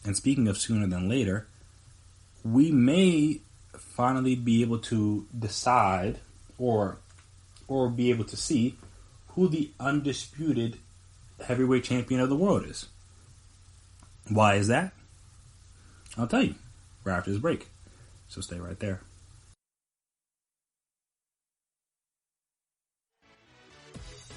Speaker 2: And speaking of sooner than later, we may finally be able to decide or be able to see who the undisputed heavyweight champion of the world is. Why is that? I'll tell you right after this break. So stay right there.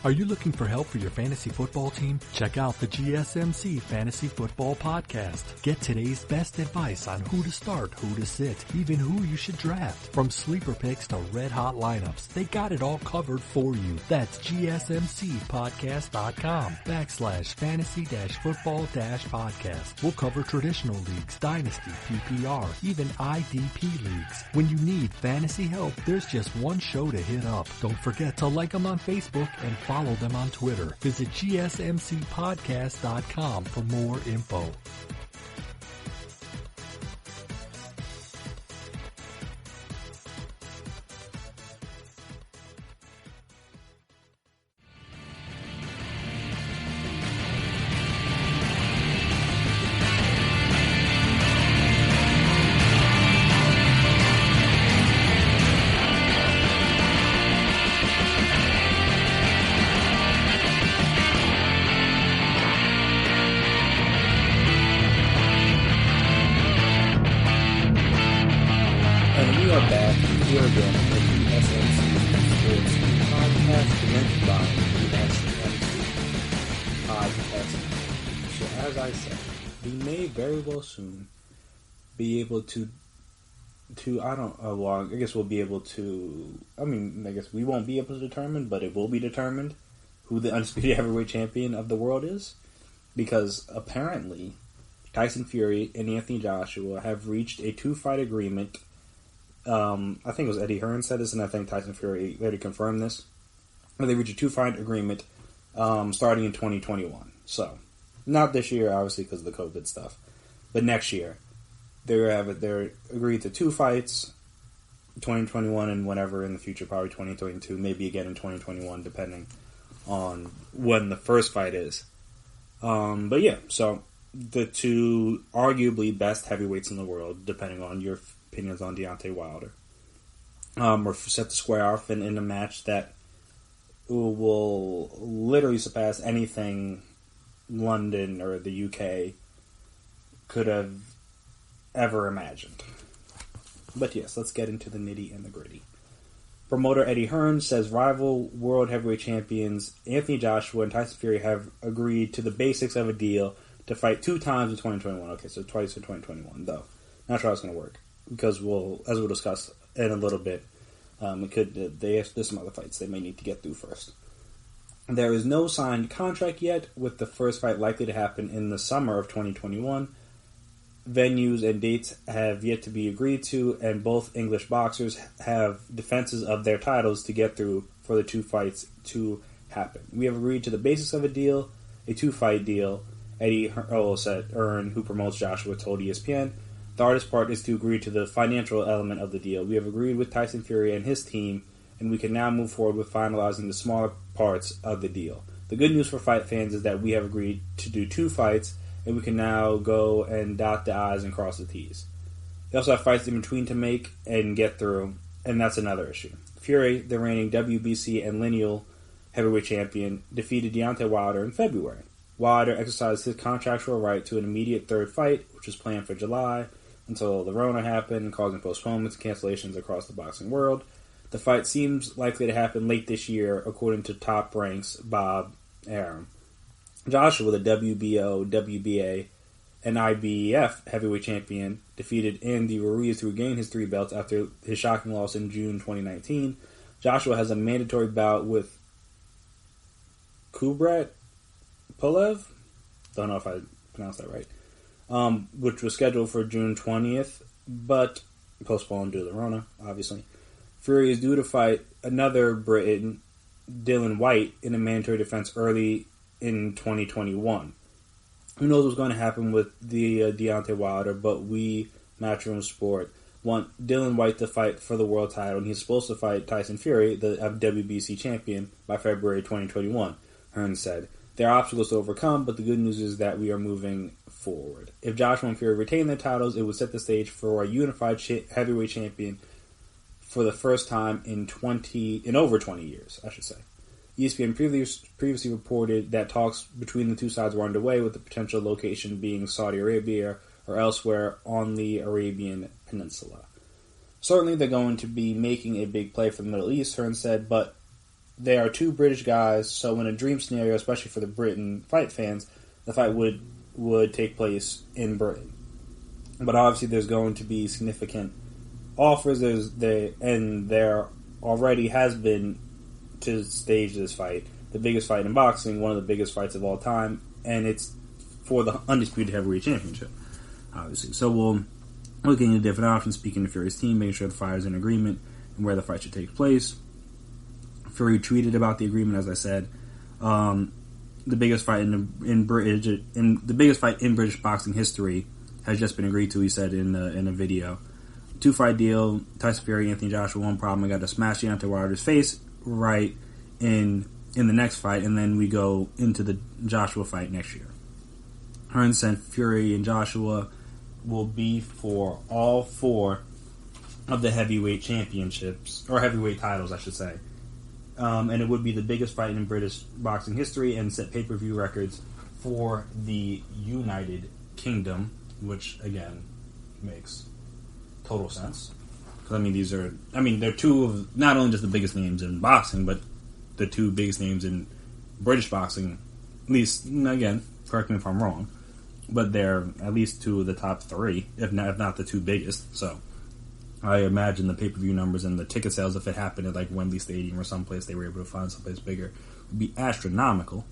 Speaker 3: Are you looking for help for your fantasy football team? Check out the GSMC Fantasy Football Podcast. Get today's best advice on who to start, who to sit, even who you should draft. From sleeper picks to red hot lineups, they got it all covered for you. That's GSMCpodcast.com/fantasy-football-podcast. We'll cover traditional leagues, dynasty, PPR, even IDP leagues. When you need fantasy help, there's just one show to hit up. Don't forget to like them on Facebook and follow them on Twitter. Visit GSMCpodcast.com for more info.
Speaker 2: And we are back here again at the GSMC Sports Podcast presented by GSMC Podcast. So as I said, we may very well soon be able to I guess we'll be able to, I guess we won't be able to determine, but it will be determined who the undisputed heavyweight champion of the world is. Because apparently, Tyson Fury and Anthony Joshua have reached a 2-fight agreement. I think it was Eddie Hearn said this, and I think Tyson Fury later confirmed this. Where they reached a 2-fight agreement starting in 2021. So, not this year, obviously, because of the COVID stuff, but next year. They're agreed to 2 fights, 2021 and whenever in the future, probably 2022, maybe again in 2021, depending on when the first fight is. But yeah, so the 2 arguably best heavyweights in the world, depending on your opinions on Deontay Wilder, are set to square off in a match that will literally surpass anything London or the UK could have ever imagined. But yes, let's get into the nitty and the gritty. Promoter Eddie Hearn says rival world heavyweight champions Anthony Joshua and Tyson Fury have agreed to the basics of a deal to fight 2 times in 2021. Okay, so twice in 2021, though. Not sure how it's going to work, because as we'll discuss in a little bit, they have some other fights they may need to get through first. There is no signed contract yet, with the first fight likely to happen in the summer of 2021. Venues and dates have yet to be agreed to, and both English boxers have defenses of their titles to get through for the 2 fights to happen. We have agreed to the basics of a deal, a 2-fight deal, Eddie Hearn, who promotes Joshua, told ESPN. The hardest part is to agree to the financial element of the deal. We have agreed with Tyson Fury and his team, and we can now move forward with finalizing the smaller parts of the deal. The good news for fight fans is that we have agreed to do 2 fights, and we can now go and dot the I's and cross the T's. They also have fights in between to make and get through, and that's another issue. Fury, the reigning WBC and lineal heavyweight champion, defeated Deontay Wilder in February. Wilder exercised his contractual right to an immediate 3rd fight, which was planned for July, until the Rona happened, causing postponements and cancellations across the boxing world. The fight seems likely to happen late this year, according to Top Rank's Bob Arum. Joshua, the WBO, WBA, and IBF heavyweight champion, defeated Andy Ruiz to regain his 3 belts after his shocking loss in June 2019. Joshua has a mandatory bout with Kubrat Pulev, don't know if I pronounced that right, which was scheduled for June 20th, but postponed due to the Rona, obviously. Fury is due to fight another Briton, Dylan White, in a mandatory defense early in 2021. Who knows what's going to happen with the Deontay Wilder, but we, Matchroom Sport, want Dylan White to fight for the world title, and he's supposed to fight Tyson Fury, the WBC champion, by February 2021, Hearn said. There are obstacles to overcome, but the good news is that we are moving forward. If Joshua and Fury retain their titles, it would set the stage for a unified heavyweight champion for the first time in over 20 years, I should say. ESPN previously reported that talks between the 2 sides were underway, with the potential location being Saudi Arabia or elsewhere on the Arabian Peninsula. Certainly they're going to be making a big play for the Middle East, Hearn said, but they are 2 British guys, so in a dream scenario, especially for the Britain fight fans, the fight would take place in Britain. But obviously there's going to be significant offers, and there already has been to stage this fight, the biggest fight in boxing, one of the biggest fights of all time, and it's for the undisputed heavyweight championship, obviously. So we'll look into different options, speaking to Fury's team, making sure the fighters in agreement and where the fight should take place. Fury tweeted about the agreement, as I said. The biggest fight in British boxing history has just been agreed to, he said in a video. 2-fight deal, Tyson Fury, Anthony Joshua, one problem, I got to smash Deontay Wilder's face right in the next fight, and then we go into the Joshua fight next year. Hearn said Fury and Joshua will be for all 4 of the heavyweight championships, or heavyweight titles, I should say. And it would be the biggest fight in British boxing history and set pay-per-view records for the United Kingdom, which, again, makes total sense. they're two of not only just the biggest names in boxing, but the two biggest names in British boxing. At least, again, correct me if I'm wrong, but they're at least two of the top three, if not the two biggest. So I imagine the pay-per-view numbers and the ticket sales, if it happened at like Wembley Stadium or someplace they were able to find someplace bigger, would be astronomical.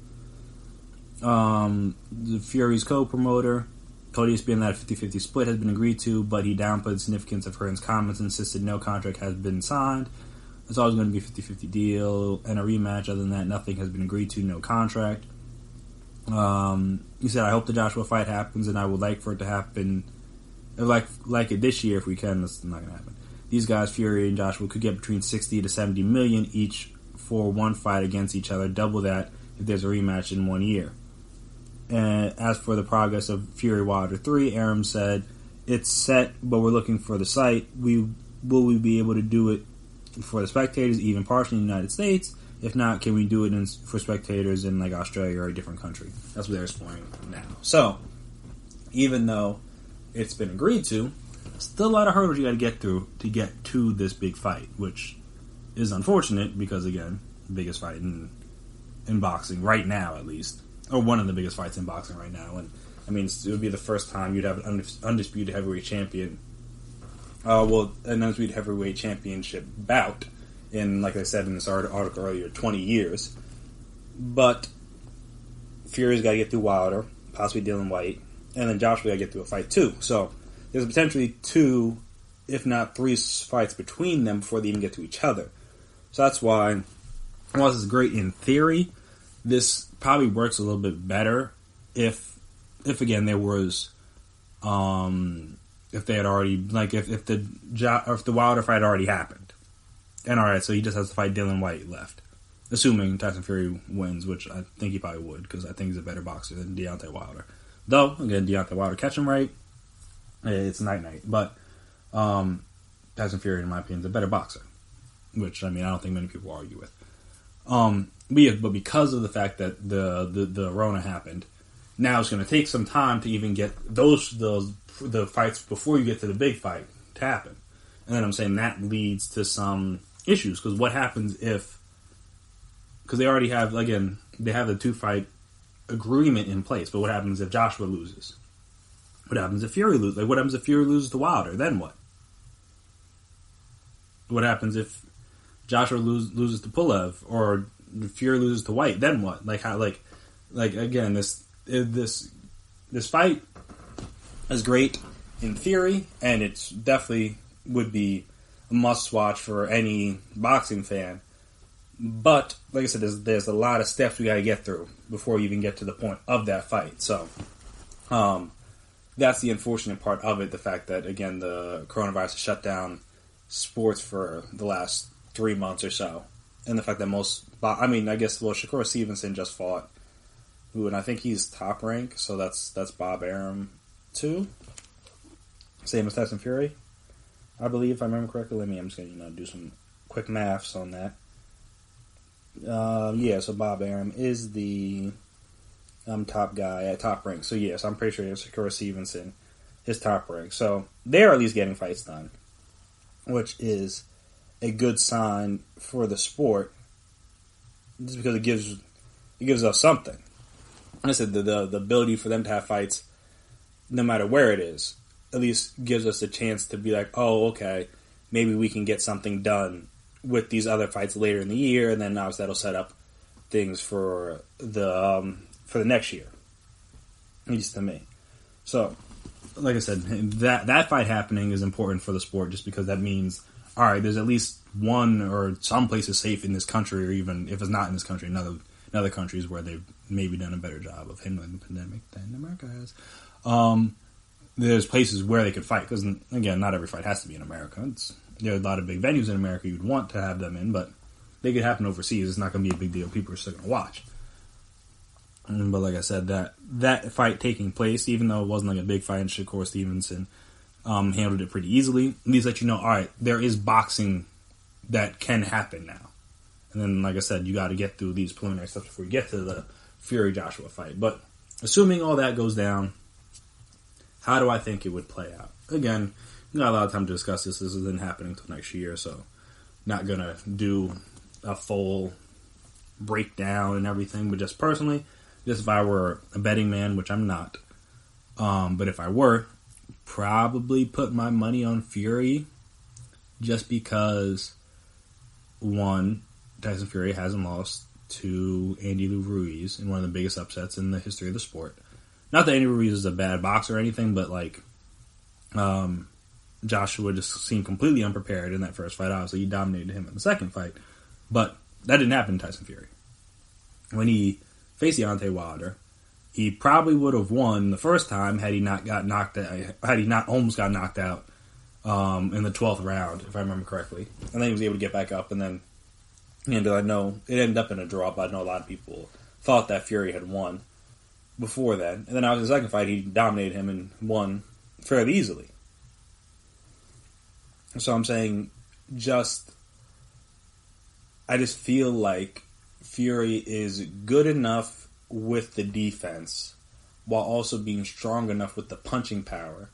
Speaker 2: The Fury's co-promoter told ESPN that a 50-50 split has been agreed to, but he downplayed the significance of Hearn's comments and insisted no contract has been signed. It's always going to be a 50-50 deal and a rematch. Other than that, nothing has been agreed to, no contract. He said, I hope the Joshua fight happens, and I would like for it to happen like it this year if we can. That's not going to happen. These guys, Fury and Joshua, could get between 60 to 70 million each for one fight against each other, double that if there's a rematch in 1 year. And as for the progress of Fury Wilder 3, Arum said, it's set, but we're looking for the site. Will we be able to do it for the spectators, even partially in the United States? If not, can we do it for spectators in like Australia or a different country? That's what they're exploring now. So, even though it's been agreed to, still a lot of hurdles you got to get through to get to this big fight, which is unfortunate because, again, the biggest fight in boxing right now, at least, or one of the biggest fights in boxing right now. And I mean, it would be the first time you'd have an undisputed heavyweight champion. An undisputed heavyweight championship bout in, like I said in this article earlier, 20 years. But Fury's got to get through Wilder, possibly Dylan White, and then Joshua got to get through a fight too. So there's potentially 2, if not 3 fights between them before they even get to each other. So that's why, while this is great in theory, this probably works a little bit better if again there was, if they had already, like if the Wilder fight already happened, and alright, so he just has to fight Dylan White left, assuming Tyson Fury wins, which I think he probably would, because I think he's a better boxer than Deontay Wilder. Though again, Deontay Wilder catch him right, it's night, but Tyson Fury, in my opinion, is a better boxer, which I don't think many people argue with. But because of the fact that the Rona happened, now it's going to take some time to even get the fights before you get to the big fight to happen. And then I'm saying that leads to some issues, because what happens because they already have, again, they have the 2-fight agreement in place, but what happens if Joshua loses? What happens if Fury loses? Like, what happens if Fury loses to Wilder? Then what? What happens if Joshua loses to Pulev, or Fury loses to White? Then what? Like how? Like again, this fight is great in theory, and it's definitely would be a must watch for any boxing fan. But like I said, there's a lot of steps we got to get through before you even get to the point of that fight. So, that's the unfortunate part of it. The fact that, again, the coronavirus has shut down sports for the last 3 months or so. And the fact that Shakur Stevenson just fought, and I think he's top rank, so that's Bob Arum too. Same as Tyson Fury, I believe, if I remember correctly. I'm just going to do some quick maths on that. So Bob Arum is the top guy at top rank. So yes, I'm pretty sure Shakur Stevenson is top rank. So they're at least getting fights done, which is a good sign for the sport, just because it gives us something. And I said the ability for them to have fights, no matter where it is, at least gives us a chance to be like, oh, okay, maybe we can get something done with these other fights later in the year, and then obviously that'll set up things for the next year, at least to me. So, like I said, that fight happening is important for the sport, just because that means, all right, there's at least one or some places safe in this country, or even if it's not in this country, in other countries where they've maybe done a better job of handling the pandemic than America has. There's places where they could fight, because, again, not every fight has to be in America. There are a lot of big venues in America you'd want to have them in, but they could happen overseas. It's not going to be a big deal. People are still going to watch. But like I said, that fight taking place, even though it wasn't like a big fight, and Shakur Stevenson handled it pretty easily, at least let you know, all right, there is boxing that can happen now. And then, like I said, you got to get through these preliminary steps before you get to the Fury-Joshua fight. But assuming all that goes down, how do I think it would play out? Again, not a lot of time to discuss this. This isn't happening until next year, so not going to do a full breakdown and everything, but just personally, just if I were a betting man, which I'm not, but if I were, probably put my money on Fury just because, one, Tyson Fury hasn't lost to Andy Ruiz in one of the biggest upsets in the history of the sport. Not that Andy Ruiz is a bad boxer or anything, but like Joshua just seemed completely unprepared in that first fight. Obviously, he dominated him in the second fight, but that didn't happen to Tyson Fury. When he faced Deontay Wilder, he probably would have won the first time had he not almost got knocked out in the 12th round, if I remember correctly. And then he was able to get back up, and then I know it ended up in a draw, but I know a lot of people thought that Fury had won before that. And then after the second fight, he dominated him and won fairly easily. So I'm saying I just feel like Fury is good enough with the defense while also being strong enough with the punching power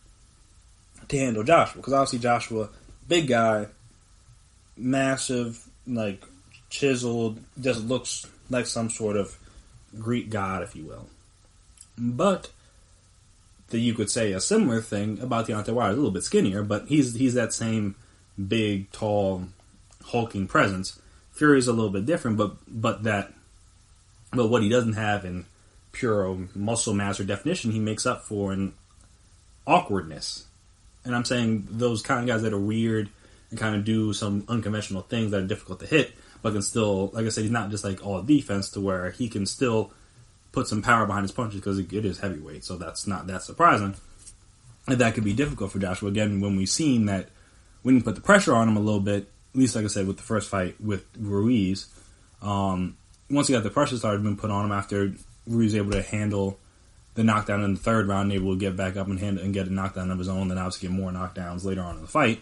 Speaker 2: to handle Joshua. Because obviously Joshua, big guy, massive, like chiseled, just looks like some sort of Greek god, if you will. But you could say a similar thing about Deontay Wilder. A little bit skinnier, but he's that same big, tall, hulking presence. Fury's a little bit different, but what he doesn't have in pure muscle mass or definition, he makes up for in awkwardness. And I'm saying those kind of guys that are weird and kind of do some unconventional things that are difficult to hit, but can still, like I said, he's not just like all defense to where he can still put some power behind his punches because it is heavyweight, so that's not that surprising. And that could be difficult for Joshua. Again, when we've seen that, when you put the pressure on him a little bit, at least like I said with the first fight with Ruiz, once he got the pressure started being put on him after Ruiz was able to handle the knockdown in the third round, able to get back up and get a knockdown of his own, then obviously get more knockdowns later on in the fight.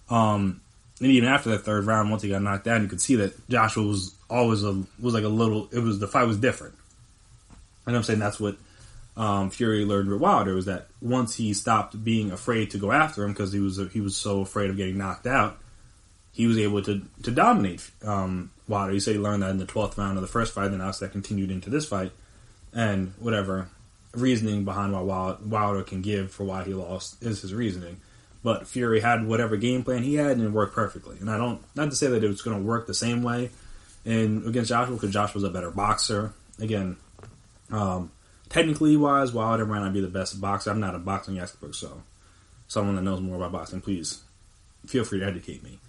Speaker 2: And even after that third round, once he got knocked down, you could see that Joshua was always the fight was different. And I'm saying that's what Fury learned with Wilder, was that once he stopped being afraid to go after him because he was so afraid of getting knocked out, he was able to dominate Wilder. He said he learned that in the 12th round of the first fight, and then obviously that continued into this fight. And whatever reasoning behind why Wilder can give for why he lost is his reasoning. But Fury had whatever game plan he had, and it worked perfectly. And not to say that it was going to work the same way against Joshua, because Joshua's a better boxer. Again, technically wise, Wilder might not be the best boxer. I'm not a boxing expert, so someone that knows more about boxing, please feel free to educate me.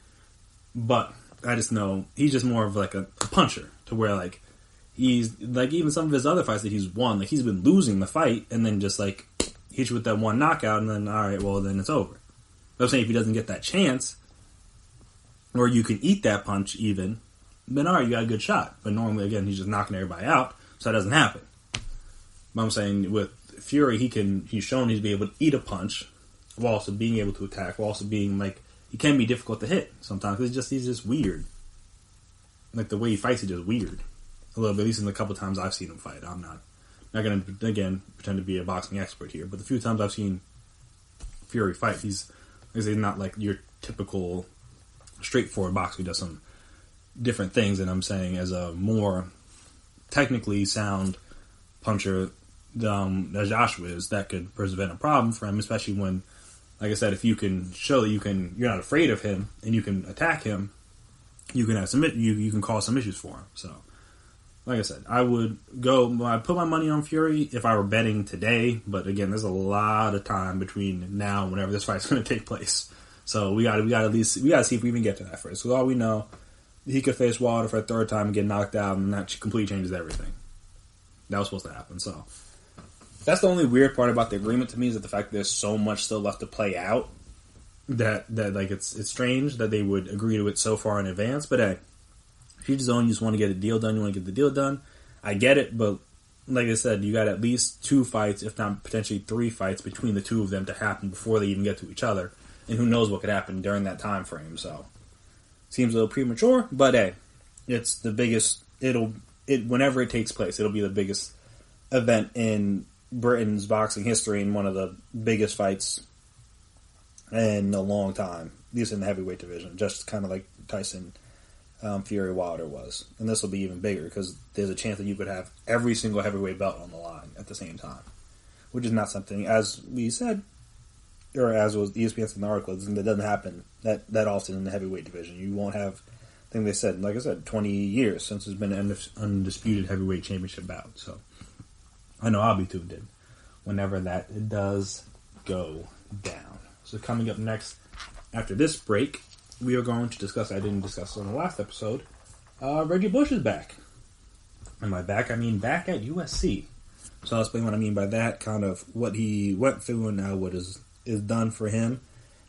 Speaker 2: But I just know he's just more of like a puncher, to where like he's like, even some of his other fights that he's won, like he's been losing the fight and then just like hits you with that one knockout and then all right, well then it's over. But I'm saying if he doesn't get that chance, or you can eat that punch even, then all right, you got a good shot. But normally again he's just knocking everybody out, so that doesn't happen. But I'm saying with Fury, he's shown he's be able to eat a punch while also being able to attack, while also being like, he can be difficult to hit sometimes. He's just weird. Like the way he fights, he's just weird. A little bit, at least in the couple times I've seen him fight. I'm not going to, again, pretend to be a boxing expert here, but the few times I've seen Fury fight, he's not like your typical straightforward boxer who does some different things. And I'm saying as a more technically sound puncher as Joshua is, that could prevent a problem for him, especially when, like I said, if you can show that you're not afraid of him and you can attack him, you can you can cause some issues for him. So, like I said, I put my money on Fury if I were betting today. But again, there's a lot of time between now and whenever this fight's going to take place. So we got to see if we even get to that first. Because all we know, he could face Wilder for a third time and get knocked out, and that completely changes everything. That was supposed to happen. So that's the only weird part about the agreement to me, is that the fact that there's so much still left to play out that like it's strange that they would agree to it so far in advance. But hey, if you just want to get a deal done, you want to get the deal done, I get it. But like I said, you got at least 2 fights, if not potentially 3 fights between the two of them to happen before they even get to each other. And who knows what could happen during that time frame. So seems a little premature, but hey, it's the biggest. Whenever it takes place, it'll be the biggest event in Britain's boxing history and one of the biggest fights in a long time, at least in the heavyweight division, just kind of like Tyson Fury Wilder was. And this will be even bigger because there's a chance that you could have every single heavyweight belt on the line at the same time, which is not something, as we said, or as was ESPN said in the article, that doesn't happen that often in the heavyweight division. You won't have, I think they said, like I said, 20 years since there's been an undisputed heavyweight championship bout. So I know I'll be tuned in whenever that does go down. So coming up next, after this break, we are going to discuss, I didn't discuss on the last episode, Reggie Bush is back. And by back, I mean back at USC. So I'll explain what I mean by that, kind of what he went through and now what is done for him.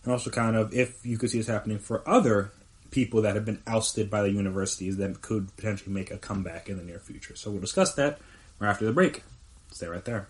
Speaker 2: And also kind of if you could see this happening for other people that have been ousted by the universities that could potentially make a comeback in the near future. So we'll discuss that right after the break. Stay right there.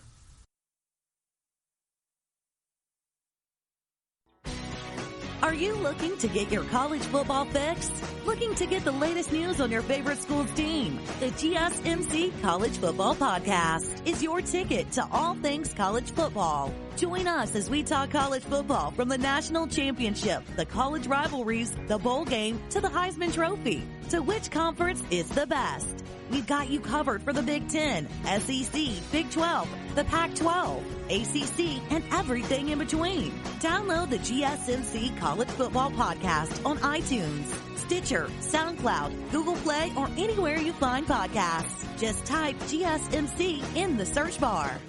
Speaker 4: Are you looking to get your college football fix? Looking to get the latest news on your favorite school's team? The GSMC College Football Podcast is your ticket to all things college football. Join us as we talk college football from the national championship, the college rivalries, the bowl game, to the Heisman Trophy. To which conference is the best? We've got you covered for the Big Ten, SEC, Big 12, the Pac-12, ACC, and everything in between. Download the GSMC College Football Podcast on iTunes, Stitcher, SoundCloud, Google Play, or anywhere you find podcasts. Just type GSMC in the search bar.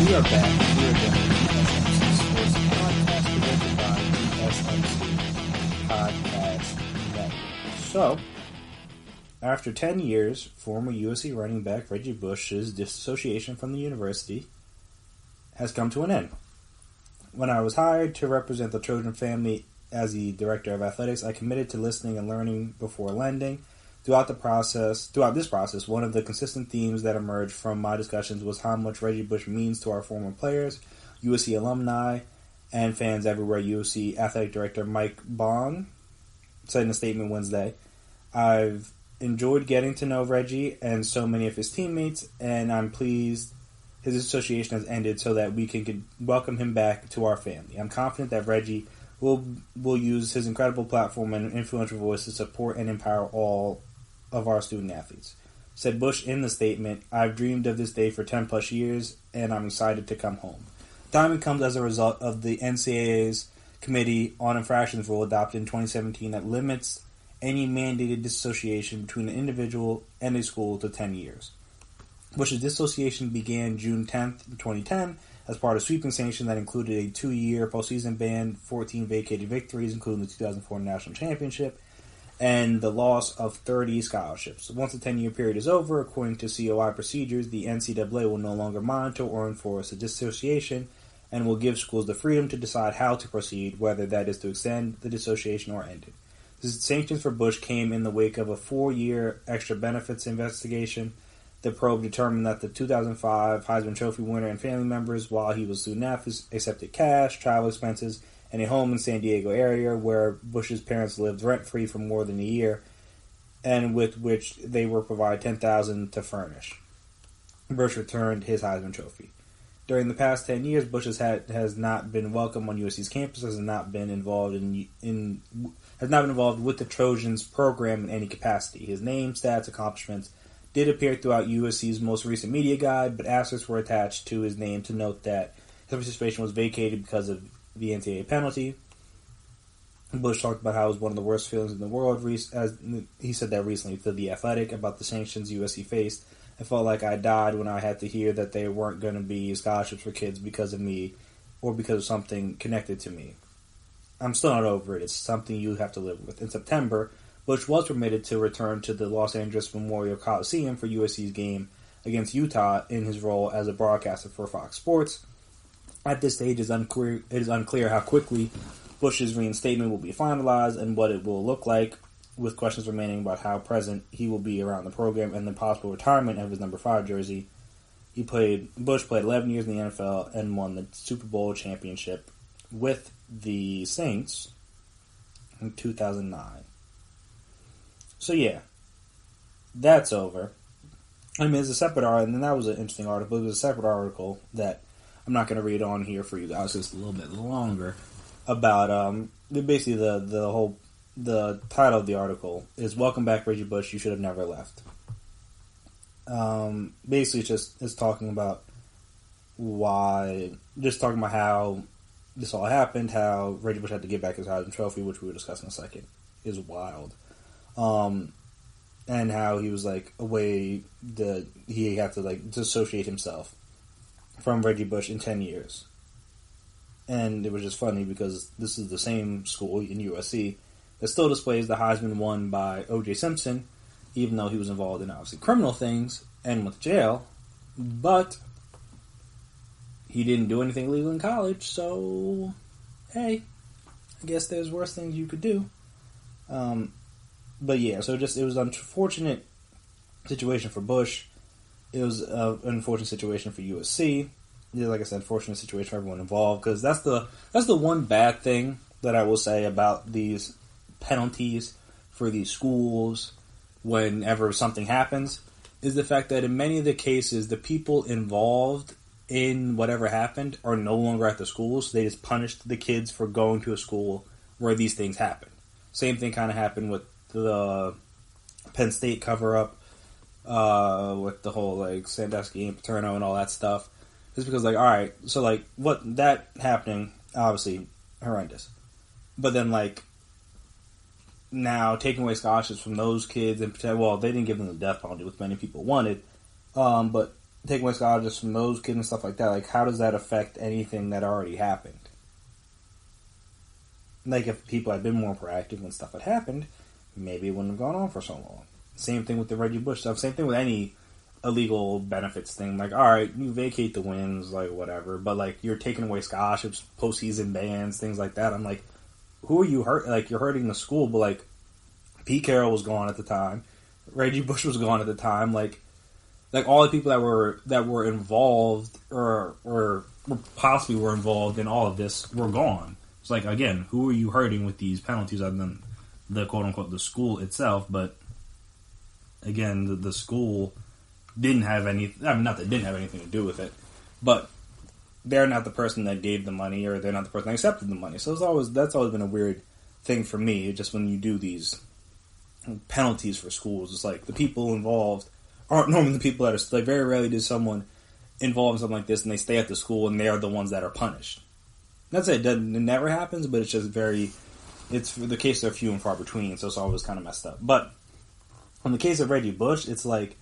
Speaker 2: We are back. We are doing the GSMC Sports Podcast presented by GSMC Podcast Network. So, after 10 years, former USC running back Reggie Bush's disassociation from the university has come to an end. When I was hired to represent the Trojan family as the director of athletics, I committed to listening and learning before lending. Throughout this process, one of the consistent themes that emerged from my discussions was how much Reggie Bush means to our former players, USC alumni, and fans everywhere. USC Athletic Director Mike Bond said in a statement Wednesday, "I've enjoyed getting to know Reggie and so many of his teammates, and I'm pleased his association has ended so that we can welcome him back to our family. I'm confident that Reggie will use his incredible platform and influential voice to support and empower all of our student athletes," said Bush in the statement. "I've dreamed of this day for 10 plus years, and I'm excited to come home." Timing comes as a result of the NCAA's Committee on Infractions rule adopted in 2017 that limits any mandated dissociation between an individual and a school to 10 years. Bush's dissociation began June 10th, 2010, as part of sweeping sanction that included a 2-year postseason ban, 14 vacated victories, including the 2004 National Championship, and the loss of 30 scholarships. Once the 10-year period is over, according to COI procedures, the NCAA will no longer monitor or enforce a dissociation and will give schools the freedom to decide how to proceed, whether that is to extend the dissociation or end it. The sanctions for Bush came in the wake of a 4-year extra benefits investigation. The probe determined that the 2005 Heisman Trophy winner and family members, while he was student athletes, accepted cash, travel expenses, and a home in San Diego area where Bush's parents lived rent-free for more than a year, and with which they were provided $10,000 to furnish. Bush returned his Heisman Trophy. During the past 10 years, Bush has not been welcome on USC's campus, has not been involved with the Trojans program in any capacity. His name, stats, accomplishments did appear throughout USC's most recent media guide, but asterisks were attached to his name to note that his participation was vacated because of the NCAA penalty. Bush talked about how it was one of the worst feelings in the world, as he said that recently to The Athletic about the sanctions USC faced. "I felt like I died when I had to hear that there weren't going to be scholarships for kids because of me or because of something connected to me. I'm still not over it. It's something you have to live with." In September, Bush was permitted to return to the Los Angeles Memorial Coliseum for USC's game against Utah in his role as a broadcaster for Fox Sports. At this stage, it is unclear how quickly Bush's reinstatement will be finalized and what it will look like, with questions remaining about how present he will be around the program and the possible retirement of his number 5 jersey. Bush played 11 years in the NFL and won the Super Bowl championship with the Saints in 2009. So yeah, that's over. I mean, it's a separate article, and that was an interesting article. It was a separate article that I'm not going to read on here for you guys. It's a little bit longer about basically the title of the article is "Welcome Back, Reggie Bush. You should have never left." Basically, it's talking about how this all happened, how Reggie Bush had to get back his Heisman Trophy, which we will discuss in a second, is wild. And how he was like he had to like dissociate himself from Reggie Bush in 10 years. And it was just funny because this is the same school in USC that still displays the Heisman won by O.J. Simpson, even though he was involved in obviously criminal things and went to jail. But he didn't do anything illegal in college, so hey, I guess there's worse things you could do. But yeah, so it was an unfortunate situation for Bush. It was an unfortunate situation for USC. Yeah, like I said, fortunate situation for everyone involved, because that's the one bad thing that I will say about these penalties for these schools whenever something happens, is the fact that in many of the cases, the people involved in whatever happened are no longer at the schools. So they just punished the kids for going to a school where these things happened. Same thing kind of happened with the Penn State cover-up, with the whole, like, Sandusky and Paterno and all that stuff. It's because, like, alright, so, like, what that happening, obviously, horrendous. But then, like, now taking away scholarships from those kids, and well, they didn't give them the death penalty, which many people wanted, but taking away scholarships from those kids and stuff like that, like, how does that affect anything that already happened? Like, if people had been more proactive when stuff had happened, maybe it wouldn't have gone on for so long. Same thing with the Reggie Bush stuff. Same thing with any illegal benefits thing. Like, alright, you vacate the wins, like, whatever, but, like, you're taking away scholarships, postseason bans, things like that. I'm like, who are you hurt? Like, you're hurting the school, but, like, Pete Carroll was gone at the time. Reggie Bush was gone at the time. Like all the people that were involved or possibly were involved in all of this were gone. It's like, again, who are you hurting with these penalties other than the quote-unquote the school itself? But again, the school didn't have any, I mean, not that it didn't have anything to do with it, but they're not the person that gave the money, or they're not the person that accepted the money. So that's always been a weird thing for me, just when you do these penalties for schools. It's like the people involved aren't normally the people that are, like, very rarely does someone involved in something like this and they stay at the school and they are the ones that are punished. Not that it never happens, but it's just it's the case are few and far between, so it's always kind of messed up. But in the case of Reggie Bush, it's like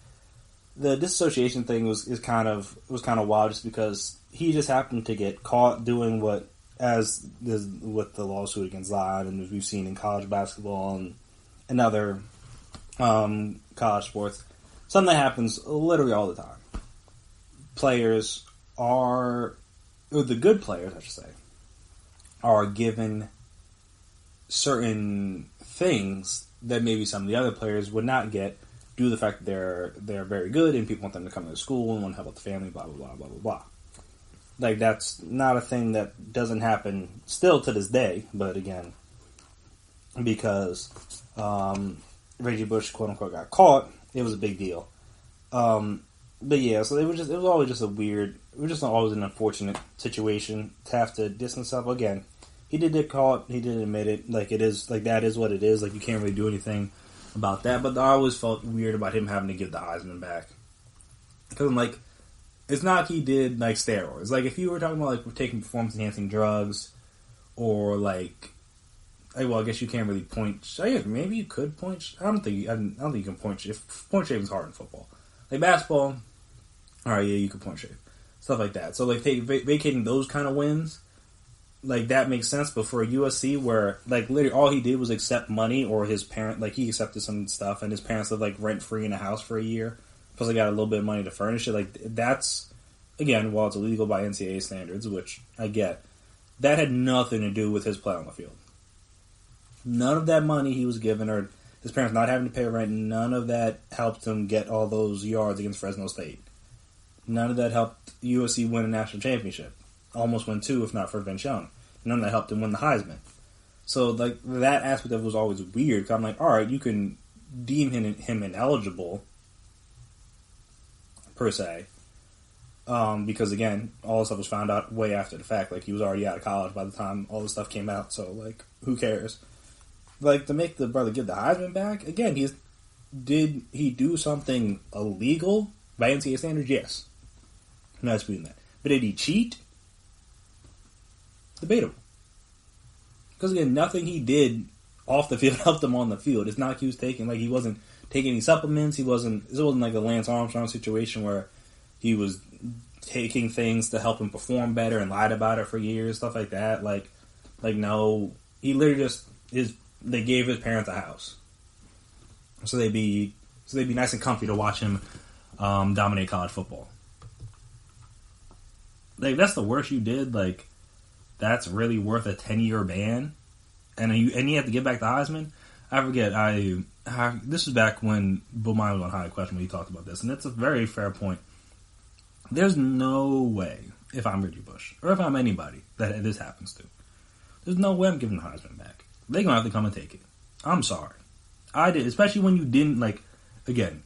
Speaker 2: the disassociation thing was kind of wild, just because he just happened to get caught doing what, as with the lawsuit against Zion, and as we've seen in college basketball and other college sports, something that happens literally all the time. Players or the good players, I should say, are given certain things that maybe some of the other players would not get, due to the fact that they're very good and people want them to come to school and want to help out the family, blah, blah, blah, blah, blah, blah. Like, that's not a thing that doesn't happen still to this day, but again, because Reggie Bush, quote-unquote, got caught, it was a big deal. But yeah, so it was always just always an unfortunate situation to have to distance himself. Again, he did get caught, he did admit it, like, it is, like, that is what it is, like, you can't really do anything about that, but I always felt weird about him having to give the Heisman back. Because I'm like, it's not like he did, like, steroids. Like, if you were talking about, like, taking performance-enhancing drugs, or, like, well, I guess you can't really point, I guess maybe you could point, I don't think you can point shaving is hard in football. Like, basketball, alright, yeah, you can point shave. Stuff like that. So, like, vacating those kind of wins, like, that makes sense, but for a USC where, like, literally all he did was accept money, or his parent, like, he accepted some stuff, and his parents lived, like, rent-free in a house for a year, plus they got a little bit of money to furnish it, like, that's, again, while it's illegal by NCAA standards, which I get, that had nothing to do with his play on the field. None of that money he was given, or his parents not having to pay rent, none of that helped him get all those yards against Fresno State. None of that helped USC win a national championship. Almost won 2, if not for Vince Young. None of that helped him win the Heisman. So, like, that aspect of it was always weird. Cause I'm like, all right, you can deem him ineligible, per se. Because, again, all this stuff was found out way after the fact. Like, he was already out of college by the time all this stuff came out. So, like, who cares? Like, to make the brother give the Heisman back, again, did he do something illegal by NCAA standards? Yes. I'm not disputing that. But did he cheat? Debatable. Because, again, nothing he did off the field helped him on the field. It's not like he wasn't taking any supplements. This wasn't like a Lance Armstrong situation where he was taking things to help him perform better and lied about it for years, stuff like that. Like no, he literally just they gave his parents a house, so they'd be nice and comfy to watch him dominate college football. Like, that's the worst you did. Like, that's really worth a 10-year ban, and you have to give back the Heisman. I forget. This is back when Bill Nye was on High Question when he talked about this, and it's a very fair point. There's no way, if I'm Reggie Bush, or if I'm anybody that this happens to, there's no way I'm giving the Heisman back. They're going to have to come and take it. I'm sorry. I did, especially when you didn't, like, again,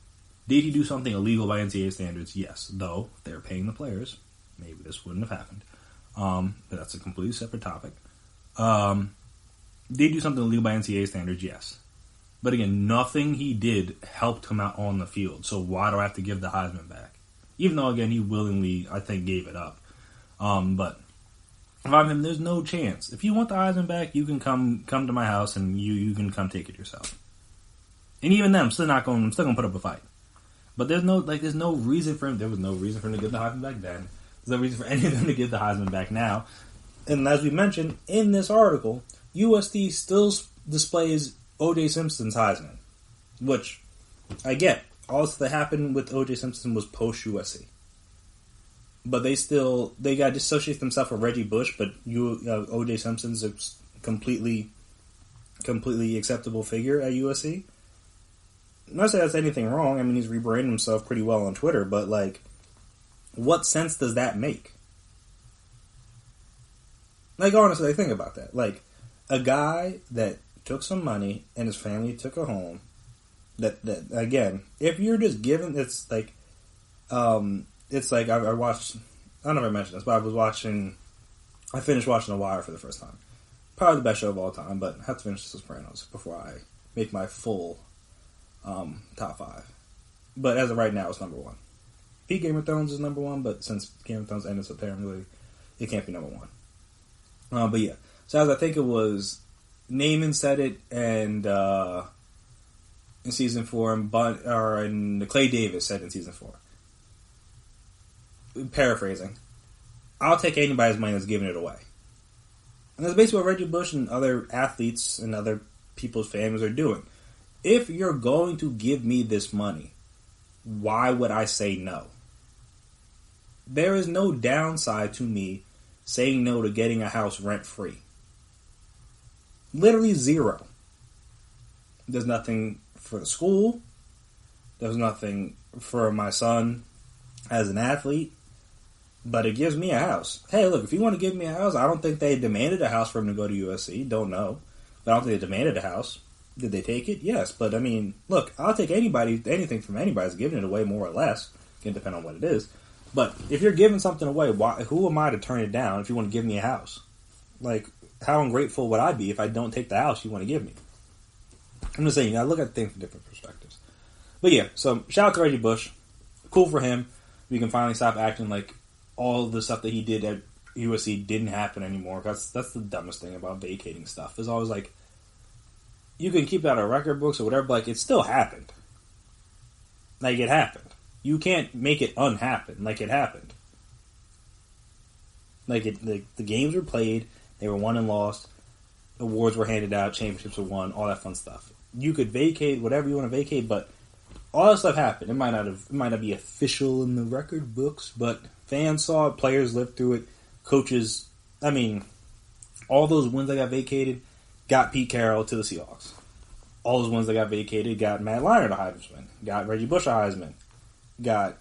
Speaker 2: did he do something illegal by NCAA standards? Yes. Though, they're paying the players. Maybe this wouldn't have happened. But that's a completely separate topic. Did he do something illegal by NCAA standards? Yes. But again, nothing he did helped him out on the field. So why do I have to give the Heisman back? Even though, again, he willingly, I think, gave it up. But if I'm him, there's no chance. If you want the Heisman back, you can come to my house and you can come take it yourself. And even then, I'm still going to put up a fight. But there's no reason for him. There was no reason for him to give the Heisman back then. There's no reason for any of them to give the Heisman back now. And as we mentioned in this article, USD still displays O.J. Simpson's Heisman, which I get. All that happened with O.J. Simpson was post-USC. But they got to dissociate themselves from Reggie Bush, but O.J. Simpson's a completely acceptable figure at USC. I'm not saying that's anything wrong. I mean, he's rebranded himself pretty well on Twitter, but, like, what sense does that make? Like, honestly, think about that. Like, a guy that took some money and his family took a home, that again, if you're just given, I watched, I don't know if I mentioned this, but I finished watching The Wire for the first time. Probably the best show of all time, but I have to finish The Sopranos before I make my full top 5. But as of right now, it's number 1. Pete Game of Thrones is number 1, but since Game of Thrones ended so terribly, it can't be number 1. But yeah, so as I think it was, Naaman said it, and in season 4, and Clay Davis said in season 4. Paraphrasing, I'll take anybody's money that's giving it away. And that's basically what Reggie Bush and other athletes and other people's families are doing. If you're going to give me this money, why would I say no? There is no downside to me saying no to getting a house rent-free. Literally zero. There's nothing for the school. There's nothing for my son as an athlete. But it gives me a house. Hey, look, if you want to give me a house, I don't think they demanded a house for him to go to USC. Don't know. But I don't think they demanded a house. Did they take it? Yes. But, I mean, look, I'll take anything from anybody that's giving it away, more or less. It can depend on what it is. But if you're giving something away, who am I to turn it down if you want to give me a house? Like, how ungrateful would I be if I don't take the house you want to give me? I'm just saying, you gotta look at things from different perspectives. But yeah, so shout out to Reggie Bush. Cool for him. We can finally stop acting like all the stuff that he did at USC didn't happen anymore. That's the dumbest thing about vacating stuff. It's always like, you can keep that on record books or whatever, but like, it still happened. Like, it happened. You can't make it unhappen. Like, it happened. Like, the games were played, they were won and lost, awards were handed out, championships were won, all that fun stuff. You could vacate whatever you want to vacate, but all that stuff happened. It might not be official in the record books, but fans saw it, players lived through it, coaches. I mean, All those wins that got vacated got Pete Carroll to the Seahawks. All those ones that got vacated got Matt Leinart a Heisman, got Reggie Bush a Heisman, got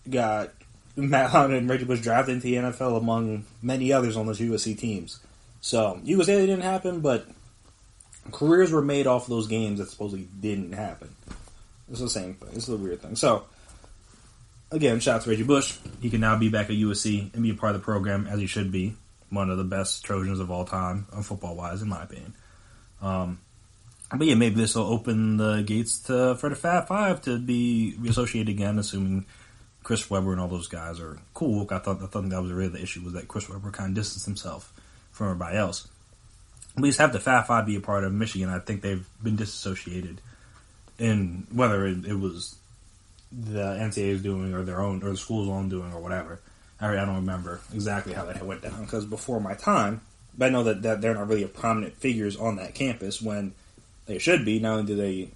Speaker 2: Matt Leinart and Reggie Bush drafted into the NFL among many others on those USC teams. So you could say they didn't happen, but careers were made off of those games that supposedly didn't happen. It's the same thing. It's a weird thing. So again, shout out to Reggie Bush. He can now be back at USC and be a part of the program as he should be. One of the best Trojans of all time, football-wise, in my opinion. But yeah, maybe this will open the gates for the Fab Five to be associated again, assuming Chris Webber and all those guys are cool. I thought that was really the issue, was that Chris Webber kind of distanced himself from everybody else. At least have the Fab Five be a part of Michigan. I think they've been disassociated in whether it was the NCAA's doing or their own or the school's own doing or whatever. I don't remember exactly how that went down because before my time, but I know that they're not really prominent figures on that campus when they should be. Not only do they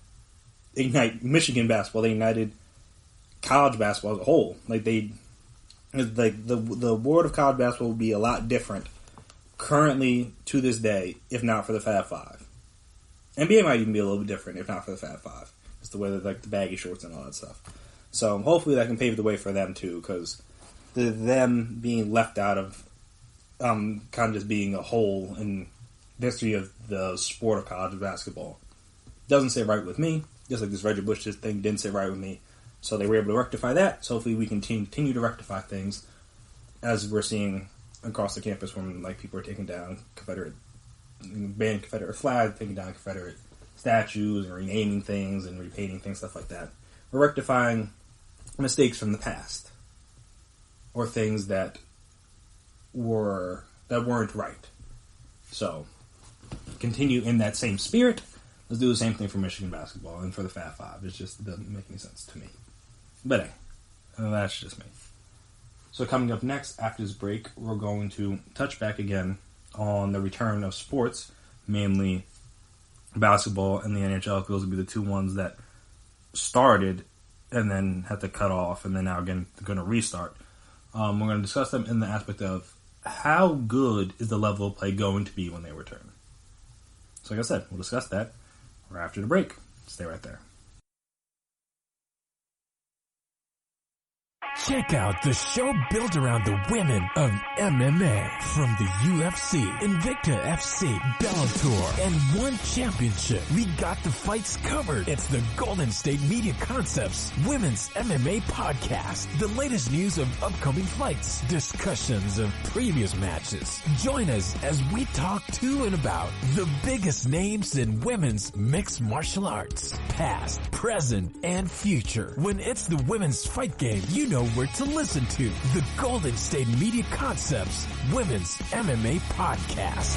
Speaker 2: ignite Michigan basketball, they ignited college basketball as a whole. The world of college basketball would be a lot different currently to this day if not for the Fab Five. NBA might even be a little bit different if not for the Fab Five. It's the way that the baggy shorts and all that stuff. So hopefully that can pave the way for them too, because them being left out of kind of just being a hole in the history of the sport of college basketball doesn't sit right with me. Just like this Reggie Bush thing didn't sit right with me. So they were able to rectify that. So hopefully we can continue to rectify things as we're seeing across the campus when people are taking down banning Confederate flags, taking down Confederate statues and renaming things and repainting things, stuff like that. We're rectifying mistakes from the past or things that weren't right. So continue in that same spirit. Let's do the same thing for Michigan basketball and for the Fab Five. It just doesn't make any sense to me. But hey, that's just me. So coming up next, after this break, we're going to touch back again on the return of sports, mainly basketball and the NHL. Those will be the two ones that started and then had to cut off and then now again going to restart. We're going to discuss them in the aspect of how good is the level of play going to be when they return. So like I said, we'll discuss that right after the break. Stay right there.
Speaker 1: Check out the show built around the women of MMA. From the UFC, Invicta FC, Bellator, and One Championship. We got the fights covered. It's the Golden State Media Concepts Women's MMA Podcast. The latest news of upcoming fights, discussions of previous matches. Join us as we talk to and about the biggest names in women's mixed martial arts. Past, present, and future. When it's the women's fight game, you know where to listen to. The Golden State Media Concepts Women's MMA Podcast.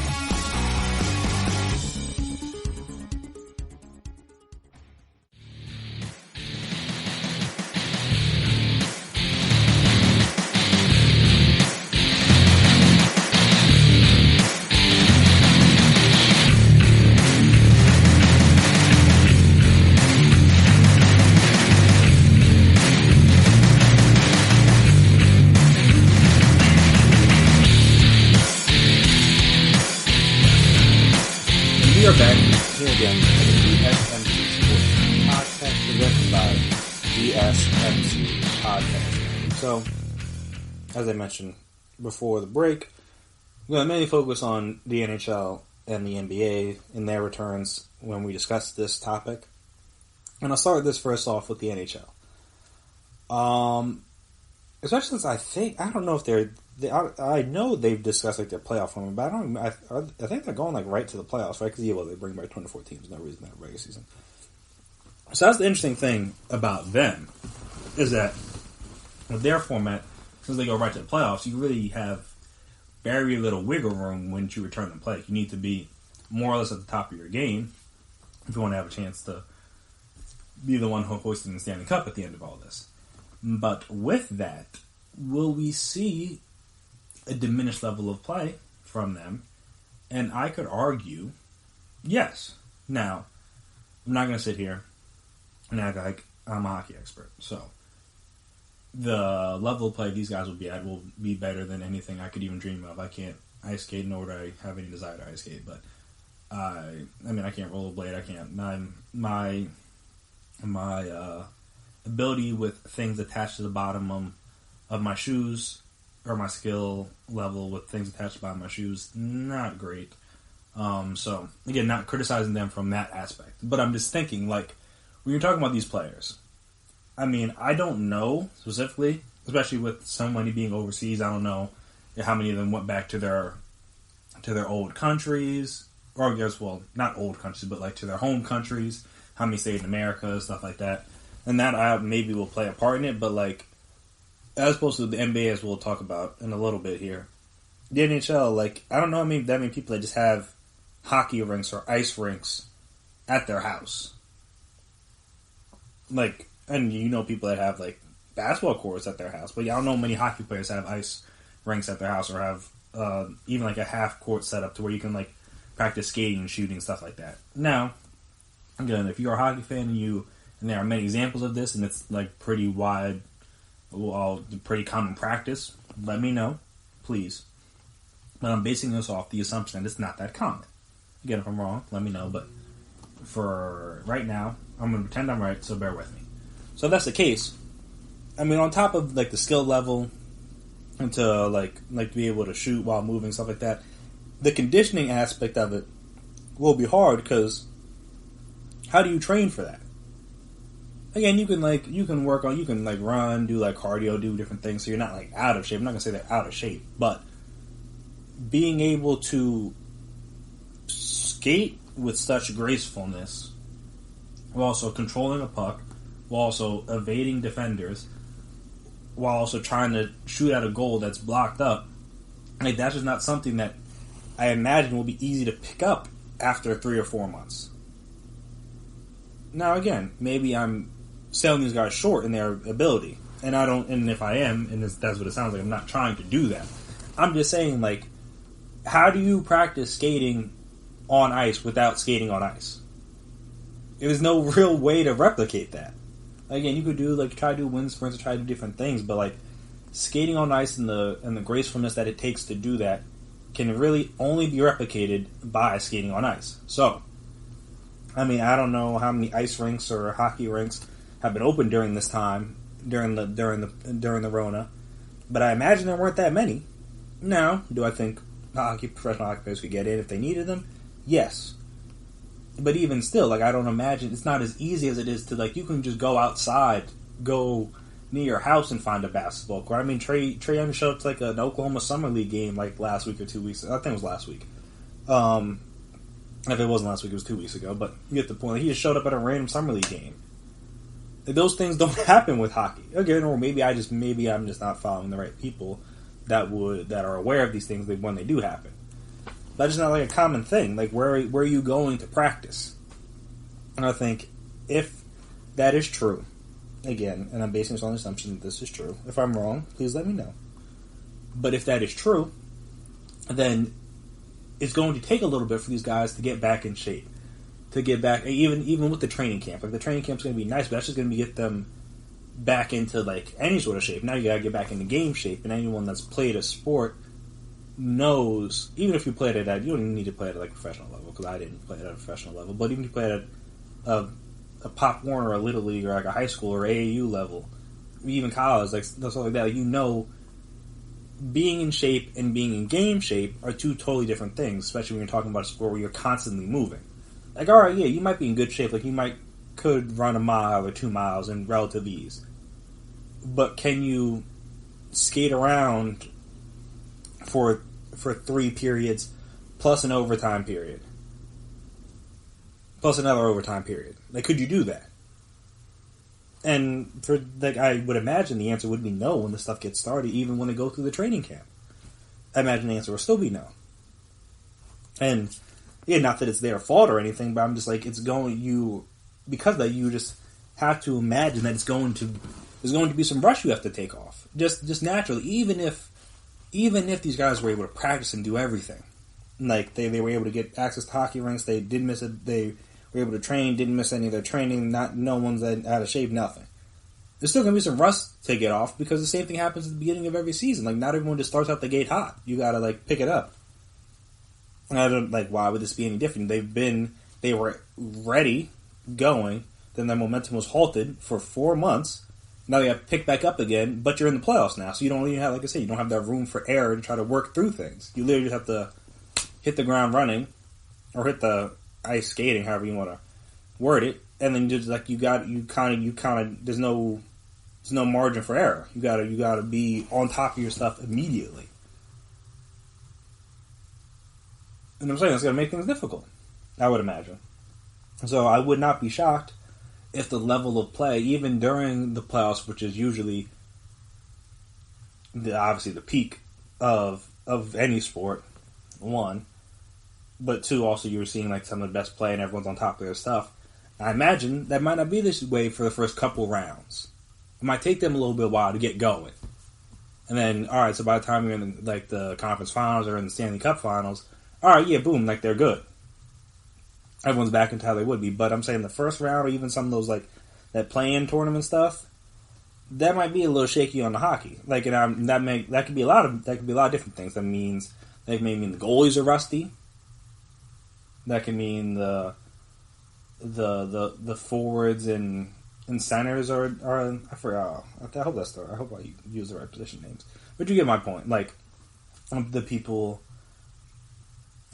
Speaker 2: We are back here again at the GSMC Sports Podcast presented by GSMC Podcast. So, as I mentioned before the break, we're going to mainly focus on the NHL and the NBA and their returns when we discuss this topic. And I'll start this first off with the NHL. Especially since I don't know if I know they've discussed their playoff format, but I think they're going right to the playoffs, right? Because they bring back 24 teams. No reason to have a regular season. So that's the interesting thing about them, is that with their format, since they go right to the playoffs, you really have very little wiggle room when you return to play. You need to be more or less at the top of your game if you want to have a chance to be the one hoisting the Stanley Cup at the end of all this. But with that, will we see a diminished level of play from them? And I could argue, yes. Now, I'm not going to sit here and act like I'm a hockey expert. So, the level of play these guys will be at will be better than anything I could even dream of. I can't ice skate, nor do I have any desire to ice skate. But I mean, I can't rollerblade. I can't. My ability with things attached to the bottom of my shoes, or my skill level with things attached to the bottom of my shoes, not great. So again, not criticizing them from that aspect, but I'm just thinking, like, when you're talking about these players, I mean, I don't know specifically, especially with so many being overseas. I don't know how many of them went back to their old countries, or I guess, well, not old countries, but like to their home countries. How many stayed in America, stuff like that, and that maybe will play a part in it. But like, as opposed to the NBA, as we'll talk about in a little bit here, the NHL, like, I don't know that many people that just have hockey rinks or ice rinks at their house. Like, and you know people that have like basketball courts at their house, but I don't know many hockey players that have ice rinks at their house, or have even like a half court set up to where you can like practice skating and shooting, stuff like that. Now, again, if you're a hockey fan and there are many examples of this, and it's like pretty wide, pretty common practice, let me know, please. But I'm basing this off the assumption that it's not that common. Again, if I'm wrong, let me know. But for right now, I'm going to pretend I'm right, so bear with me. So if that's the case, I mean, on top of like the skill level, and to like to be able to shoot while moving, stuff like that, the conditioning aspect of it will be hard, because how do you train for that? Again, you can run, do like cardio, do different things, so you're not like out of shape. I'm not gonna say they're out of shape, but being able to skate with such gracefulness, while also controlling a puck, while also evading defenders, while also trying to shoot at a goal that's blocked up, like, that's just not something that I imagine will be easy to pick up after 3 or 4 months. Now, again, maybe I'm selling these guys short in their ability, and if I am, and that's what it sounds like, I'm not trying to do that. I'm just saying, like, how do you practice skating on ice without skating on ice? There's no real way to replicate that. Again, you could try to do wind sprints, or try to do different things, but like, skating on ice and the gracefulness that it takes to do that can really only be replicated by skating on ice. So, I mean, I don't know how many ice rinks or hockey rinks have been open during this time, during the Rona, but I imagine there weren't that many. Now, do I think professional hockey players could get in if they needed them? Yes. But even still, like, I don't imagine, it's not as easy as it is to, like, you can just go outside, go near your house and find a basketball court. I mean, Trey Young showed up to, like, an Oklahoma Summer League game, like, last week or 2 weeks. I think it was last week. If it wasn't last week, it was 2 weeks ago. But you get the point. Like, he just showed up at a random Summer League game. Those things don't happen with hockey. Again, or maybe I'm just not following the right people that are aware of these things when they do happen. That's just not like a common thing. Like, where are you going to practice? And I think if that is true, again, and I'm basing this on the assumption that this is true. If I'm wrong, please let me know. But if that is true, then it's going to take a little bit for these guys to get back in shape. To get back, even with the training camp. Like, the training camp's going to be nice, but that's just going to get them back into, like, any sort of shape. Now you got to get back into game shape, and anyone that's played a sport knows, even if you played it at, you don't even need to play it at like professional level, because I didn't play it at a professional level, but even if you play it at a Pop Warner or a Little League or like a high school or AAU level, even college, like stuff like that, you know, being in shape and being in game shape are two totally different things, especially when you're talking about a sport where you're constantly moving. Like, alright, yeah, you might be in good shape, like you could run a mile or 2 miles in relative ease, but can you skate around for 3 periods plus an overtime period plus another overtime period? Like, could you do that? And for, like, I would imagine the answer would be no when the stuff gets started, even when they go through the training camp. I imagine the answer will still be no. And yeah, not that it's their fault or anything, but I'm just like, because of that, you just have to imagine that there's going to be some rush you have to take off, just naturally, even if these guys were able to practice and do everything. Like, they were able to get access to hockey rinks, they didn't miss it, they were able to train, didn't miss any of their training, no one's out of shape, nothing. There's still going to be some rust to get off, because the same thing happens at the beginning of every season. Like, not everyone just starts out the gate hot. You got to, like, pick it up. And I don't, like, why would this be any different? They were ready, going, then their momentum was halted for 4 months. Now they have to pick back up again, but you're in the playoffs now, so you don't even have, like I said, you don't have that room for error to try to work through things. You literally just have to hit the ground running, or hit the ice skating, however you want to word it, and then just like you kind of there's no margin for error. You gotta be on top of your stuff immediately. And I'm saying it's gonna make things difficult, I would imagine. So I would not be shocked if the level of play, even during the playoffs, which is usually obviously the peak of any sport, one, but two, also you were seeing like some of the best play and everyone's on top of their stuff. I imagine that might not be this way for the first couple rounds. It might take them a little bit of a while to get going. And then, alright, so by the time you're in like the conference finals or in the Stanley Cup finals, alright, yeah, boom, like they're good. Everyone's back into how they would be. But I'm saying the first round or even some of those like that play-in tournament stuff, that might be a little shaky on the hockey. Like, and that could be a lot of different things. That may mean the goalies are rusty. That can mean the forwards and centers are I forgot. I hope that's I hope I use the right position names. But you get my point. Like the people.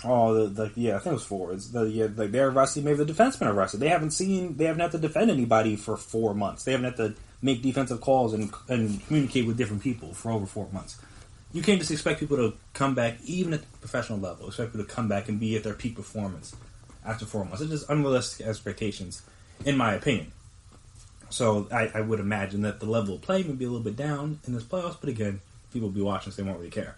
Speaker 2: I think it was forwards. They're rusty. Maybe the defensemen are rusty. They haven't had to defend anybody for 4 months. They haven't had to make defensive calls and communicate with different people for over 4 months. You can't just expect people to come back, even at the professional level, expect people to come back and be at their peak performance after 4 months. It's just unrealistic expectations, in my opinion. So I would imagine that the level of play may be a little bit down in this playoffs, but again, people will be watching, so they won't really care.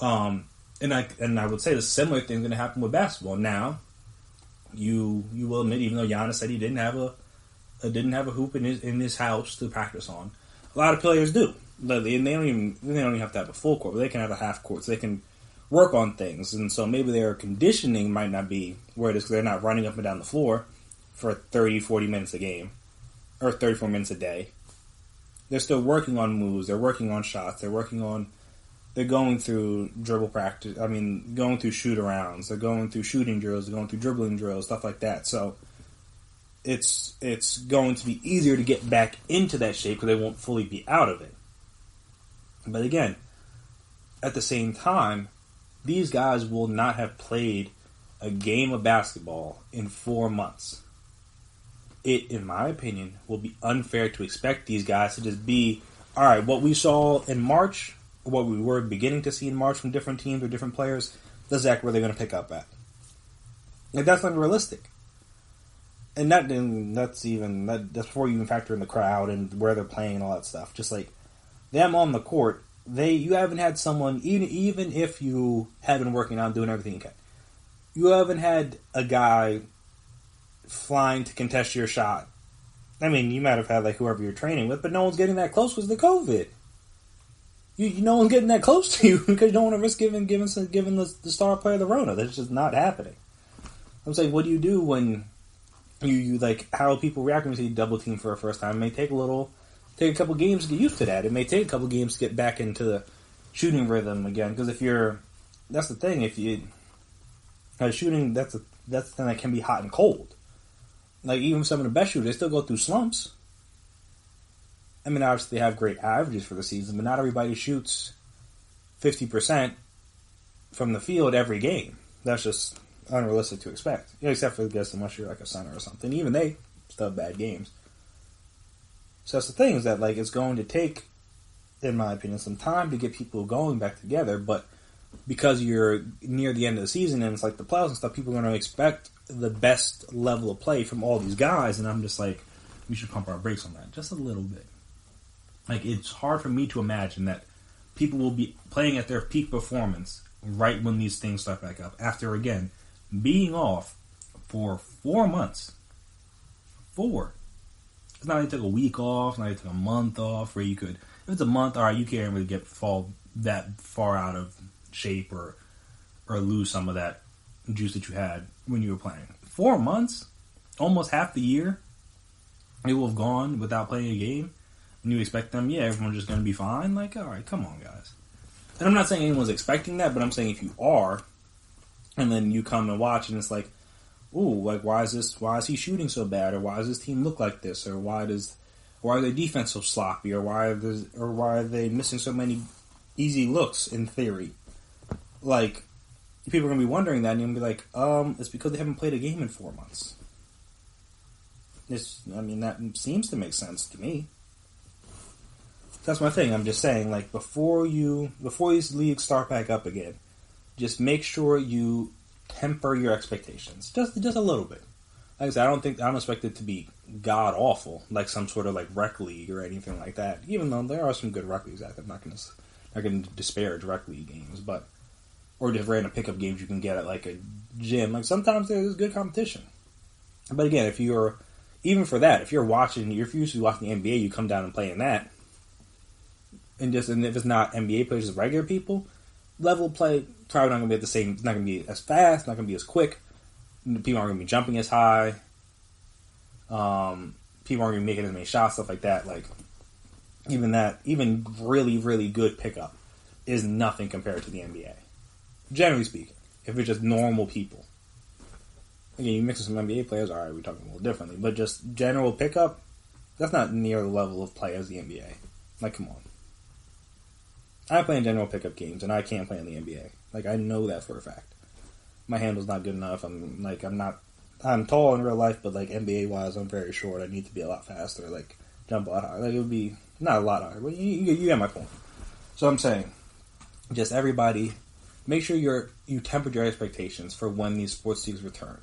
Speaker 2: And I would say the similar thing is going to happen with basketball. Now, you will admit, even though Giannis said he didn't have a hoop in his house to practice on, a lot of players do. But they don't even have to have a full court, but they can have a half court, so they can work on things. And so maybe their conditioning might not be where it is because they're not running up and down the floor for 30, 40 minutes a game or 34 minutes a day. They're still working on moves. They're working on shots. They're going through dribble practice. I mean, going through shoot-arounds. They're going through shooting drills. They're going through dribbling drills, stuff like that. So it's going to be easier to get back into that shape because they won't fully be out of it. But again, at the same time, these guys will not have played a game of basketball in 4 months. It, in my opinion, will be unfair to expect these guys to just be, all right, what we saw in March, what we were beginning to see in March from different teams or different players, that's exactly where they're going to pick up at. Like, that's not realistic. And that's before you even factor in the crowd and where they're playing and all that stuff. Just like them on the court, you haven't had someone, even if you have been working on doing everything you can, you haven't had a guy flying to contest your shot. I mean, you might have had like whoever you're training with, but no one's getting that close because of the COVID. No one's getting that close to you because you don't want to risk giving the star player the Rona. That's just not happening. I'm saying, what do you do when you like, how people react when you see double team for the first time? It may take a couple games to get used to that. It may take a couple games to get back into the shooting rhythm again. Because that's the thing. If you shooting, that's the thing that can be hot and cold. Like even some of the best shooters, they still go through slumps. I mean, obviously they have great averages for the season, but not everybody shoots 50% from the field every game. That's just unrealistic to expect. Except for, I guess, unless you're like a center or something. Even they still have bad games. So that's the thing, is that like it's going to take, in my opinion, some time to get people going back together, but because you're near the end of the season and it's like the playoffs and stuff, people are going to expect the best level of play from all these guys, and I'm just like, we should pump our brakes on that just a little bit. Like, it's hard for me to imagine that people will be playing at their peak performance right when these things start back up, after, again, being off for 4 months. 4. It's not like they took a week off, not like they took a month off, where you could, if it's a month, all right, you can't really fall that far out of shape or lose some of that juice that you had when you were playing. 4 months, almost half the year, they will have gone without playing a game, and you expect them, everyone's just going to be fine? Like, all right, come on, guys. And I'm not saying anyone's expecting that, but I'm saying if you are, And then you come and watch, and it's like, ooh, like, why is he shooting so bad? Or why does this team look like this? Or why are their defense so sloppy? Or why are they missing so many easy looks, in theory? Like, people are going to be wondering that, and you're going to be like, it's because they haven't played a game in 4 months. That seems to make sense to me. That's my thing. I'm just saying, like, before these leagues start back up again, just make sure you temper your expectations. Just a little bit. Like I said, I don't expect it to be god awful, like some sort of like rec league or anything like that. Even though there are some good rec leagues out there, I'm not going to disparage rec league games, or just random pickup games you can get at like a gym. Like sometimes there's good competition. But again, if you're usually watching the NBA, you come down and play in that. And if it's not NBA players, just regular people, level of play probably not going to be the same. It's not going to be as fast, not going to be as quick. People aren't going to be jumping as high. People aren't going to be making as many shots, stuff like that. Like, even really, really good pickup is nothing compared to the NBA. Generally speaking, if it's just normal people. Again, you mix with some NBA players, alright, we're talking a little differently. But just general pickup, that's not near the level of play as the NBA. Like, come on. I play in general pickup games, and I can't play in the NBA. Like, I know that for a fact. My handle's not good enough. I'm tall in real life, but like NBA wise, I'm very short. I need to be a lot faster, like jump a lot higher. Like it would be not a lot higher, but you get my point. So I'm saying, just everybody, make sure you temper your expectations for when these sports leagues return,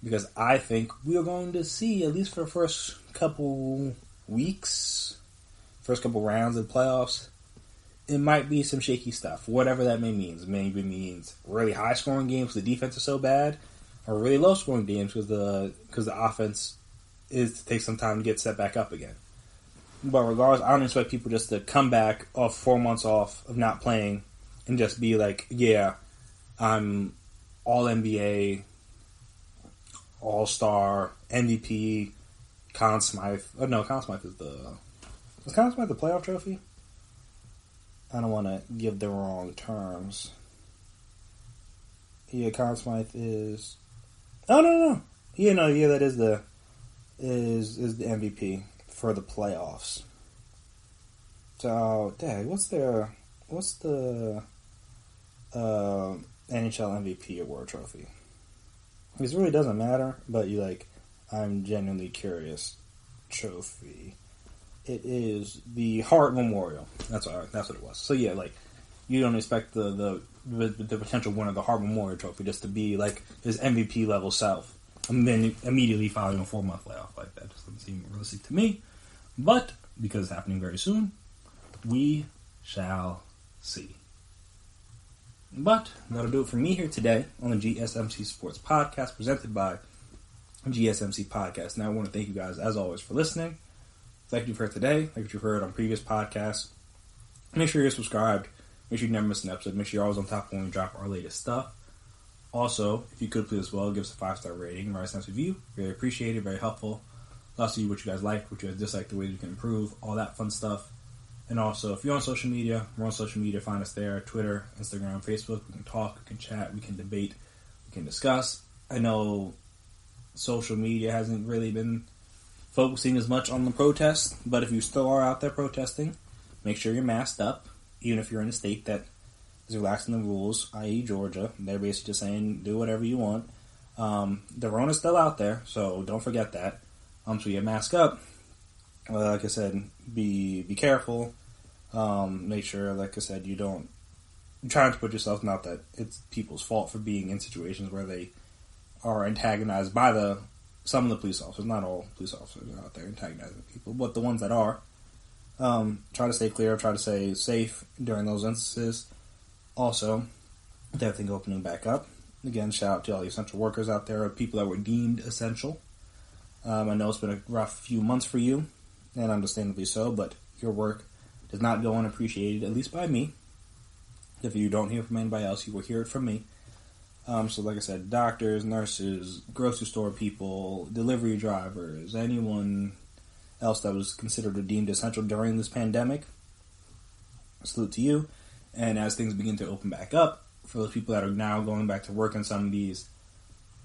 Speaker 2: because I think we are going to see, at least for the first couple weeks, first couple rounds of playoffs, it might be some shaky stuff, whatever that may mean. Maybe it means really high scoring games because the defense is so bad, or really low scoring games because the offense takes some time to get set back up again. But regardless, I don't expect people just to come back off 4 months off of not playing and just be like, yeah, I'm all NBA, all star, MVP, Conn Smythe. Oh no, Conn Smythe is Conn Smythe the playoff trophy? I don't want to give the wrong terms. Yeah, Conn Smythe is. Oh no. Yeah, that is the MVP for the playoffs. So, dang, what's the NHL MVP award trophy? This really doesn't matter, but I'm genuinely curious. Trophy. It is the Hart Memorial. That's what it was. So yeah, you don't expect the potential winner of the Hart Memorial Trophy just to be his MVP level self, and then immediately following a 4-month layoff like that. Just doesn't seem realistic to me. But because it's happening very soon, we shall see. But that'll do it for me here today on the GSMC Sports Podcast, presented by GSMC Podcast. Now I want to thank you guys as always for listening. Like you've heard today, like what you've heard on previous podcasts. Make sure you're subscribed. Make sure you never miss an episode. Make sure you're always on top when we drop our latest stuff. Also, if you could please as well, give us a 5-star rating, write us a nice review. Very appreciated, very helpful. I'll see what you guys like, what you guys dislike, the ways we can improve, all that fun stuff. And also, if you're on social media, we're on social media. Find us there, Twitter, Instagram, Facebook. We can talk, we can chat, we can debate, we can discuss. I know social media hasn't really been focusing as much on the protests, but if you still are out there protesting, make sure you're masked up, even if you're in a state that is relaxing the rules, i.e. Georgia. They're basically just saying, do whatever you want. The Rona's still out there, so don't forget that. So you mask up. Like I said, be careful. Make sure, like I said, you don't try not to put yourself, not that it's people's fault for being in situations where they are antagonized by some of the police officers. Not all police officers are out there antagonizing people, but the ones that are. Try to stay clear, try to stay safe during those instances. Also, with everything opening back up, again, shout out to all the essential workers out there, people that were deemed essential. I know it's been a rough few months for you, and understandably so, but your work does not go unappreciated, at least by me. If you don't hear from anybody else, you will hear it from me. So like I said, doctors, nurses, grocery store people, delivery drivers, anyone else that was considered or deemed essential during this pandemic, salute to you. And as things begin to open back up, for those people that are now going back to work in some of these,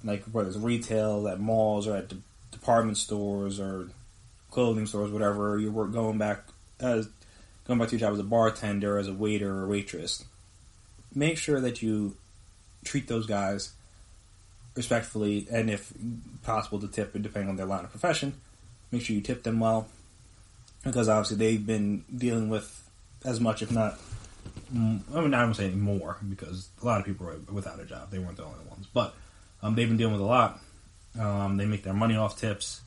Speaker 2: like whether it's retail, at malls, or at department stores, or clothing stores, whatever, you're going back to your job as a bartender, as a waiter or waitress. Make sure that you treat those guys respectfully, and if possible to tip, depending on their line of profession. Make sure you tip them well, because obviously they've been dealing with as much, if not, I mean, I don't say more, because a lot of people are without a job. They weren't the only ones, but they've been dealing with a lot. They make their money off tips.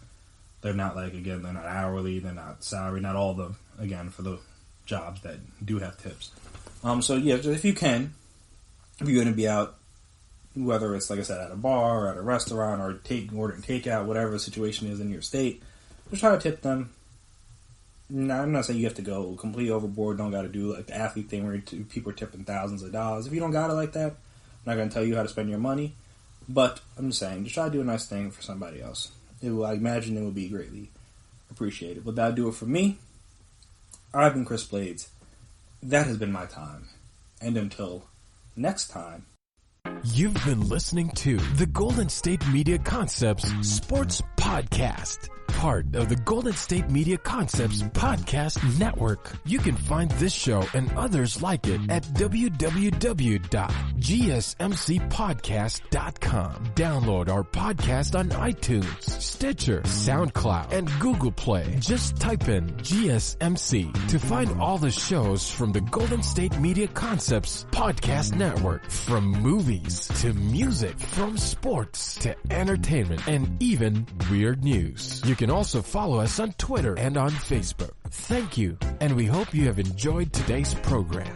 Speaker 2: They're not they're not hourly, they're not salary, not all the, again, for the jobs that do have tips. So yeah, if you can, if you're going to be out, whether it's, like I said, at a bar or at a restaurant or ordering takeout, whatever the situation is in your state, just try to tip them. Now, I'm not saying you have to go completely overboard. Don't got to do like the athlete thing where people are tipping thousands of dollars. If you don't got it like that, I'm not going to tell you how to spend your money. But I'm just saying, just try to do a nice thing for somebody else. I imagine it will be greatly appreciated. But that'll do it for me. I've been Chris Blades. That has been my time. And until next time.
Speaker 1: You've been listening to the Golden State Media Concepts Sports Podcast, part of the Golden State Media Concepts Podcast Network. You can find this show and others like it at www.gsmcpodcast.com. Download our podcast on iTunes, Stitcher, SoundCloud, and Google Play. Just type in GSMC to find all the shows from the Golden State Media Concepts Podcast Network, from movies to music, from sports to entertainment, and even weird news. You can also follow us on Twitter and on Facebook. Thank you, and we hope you have enjoyed today's program.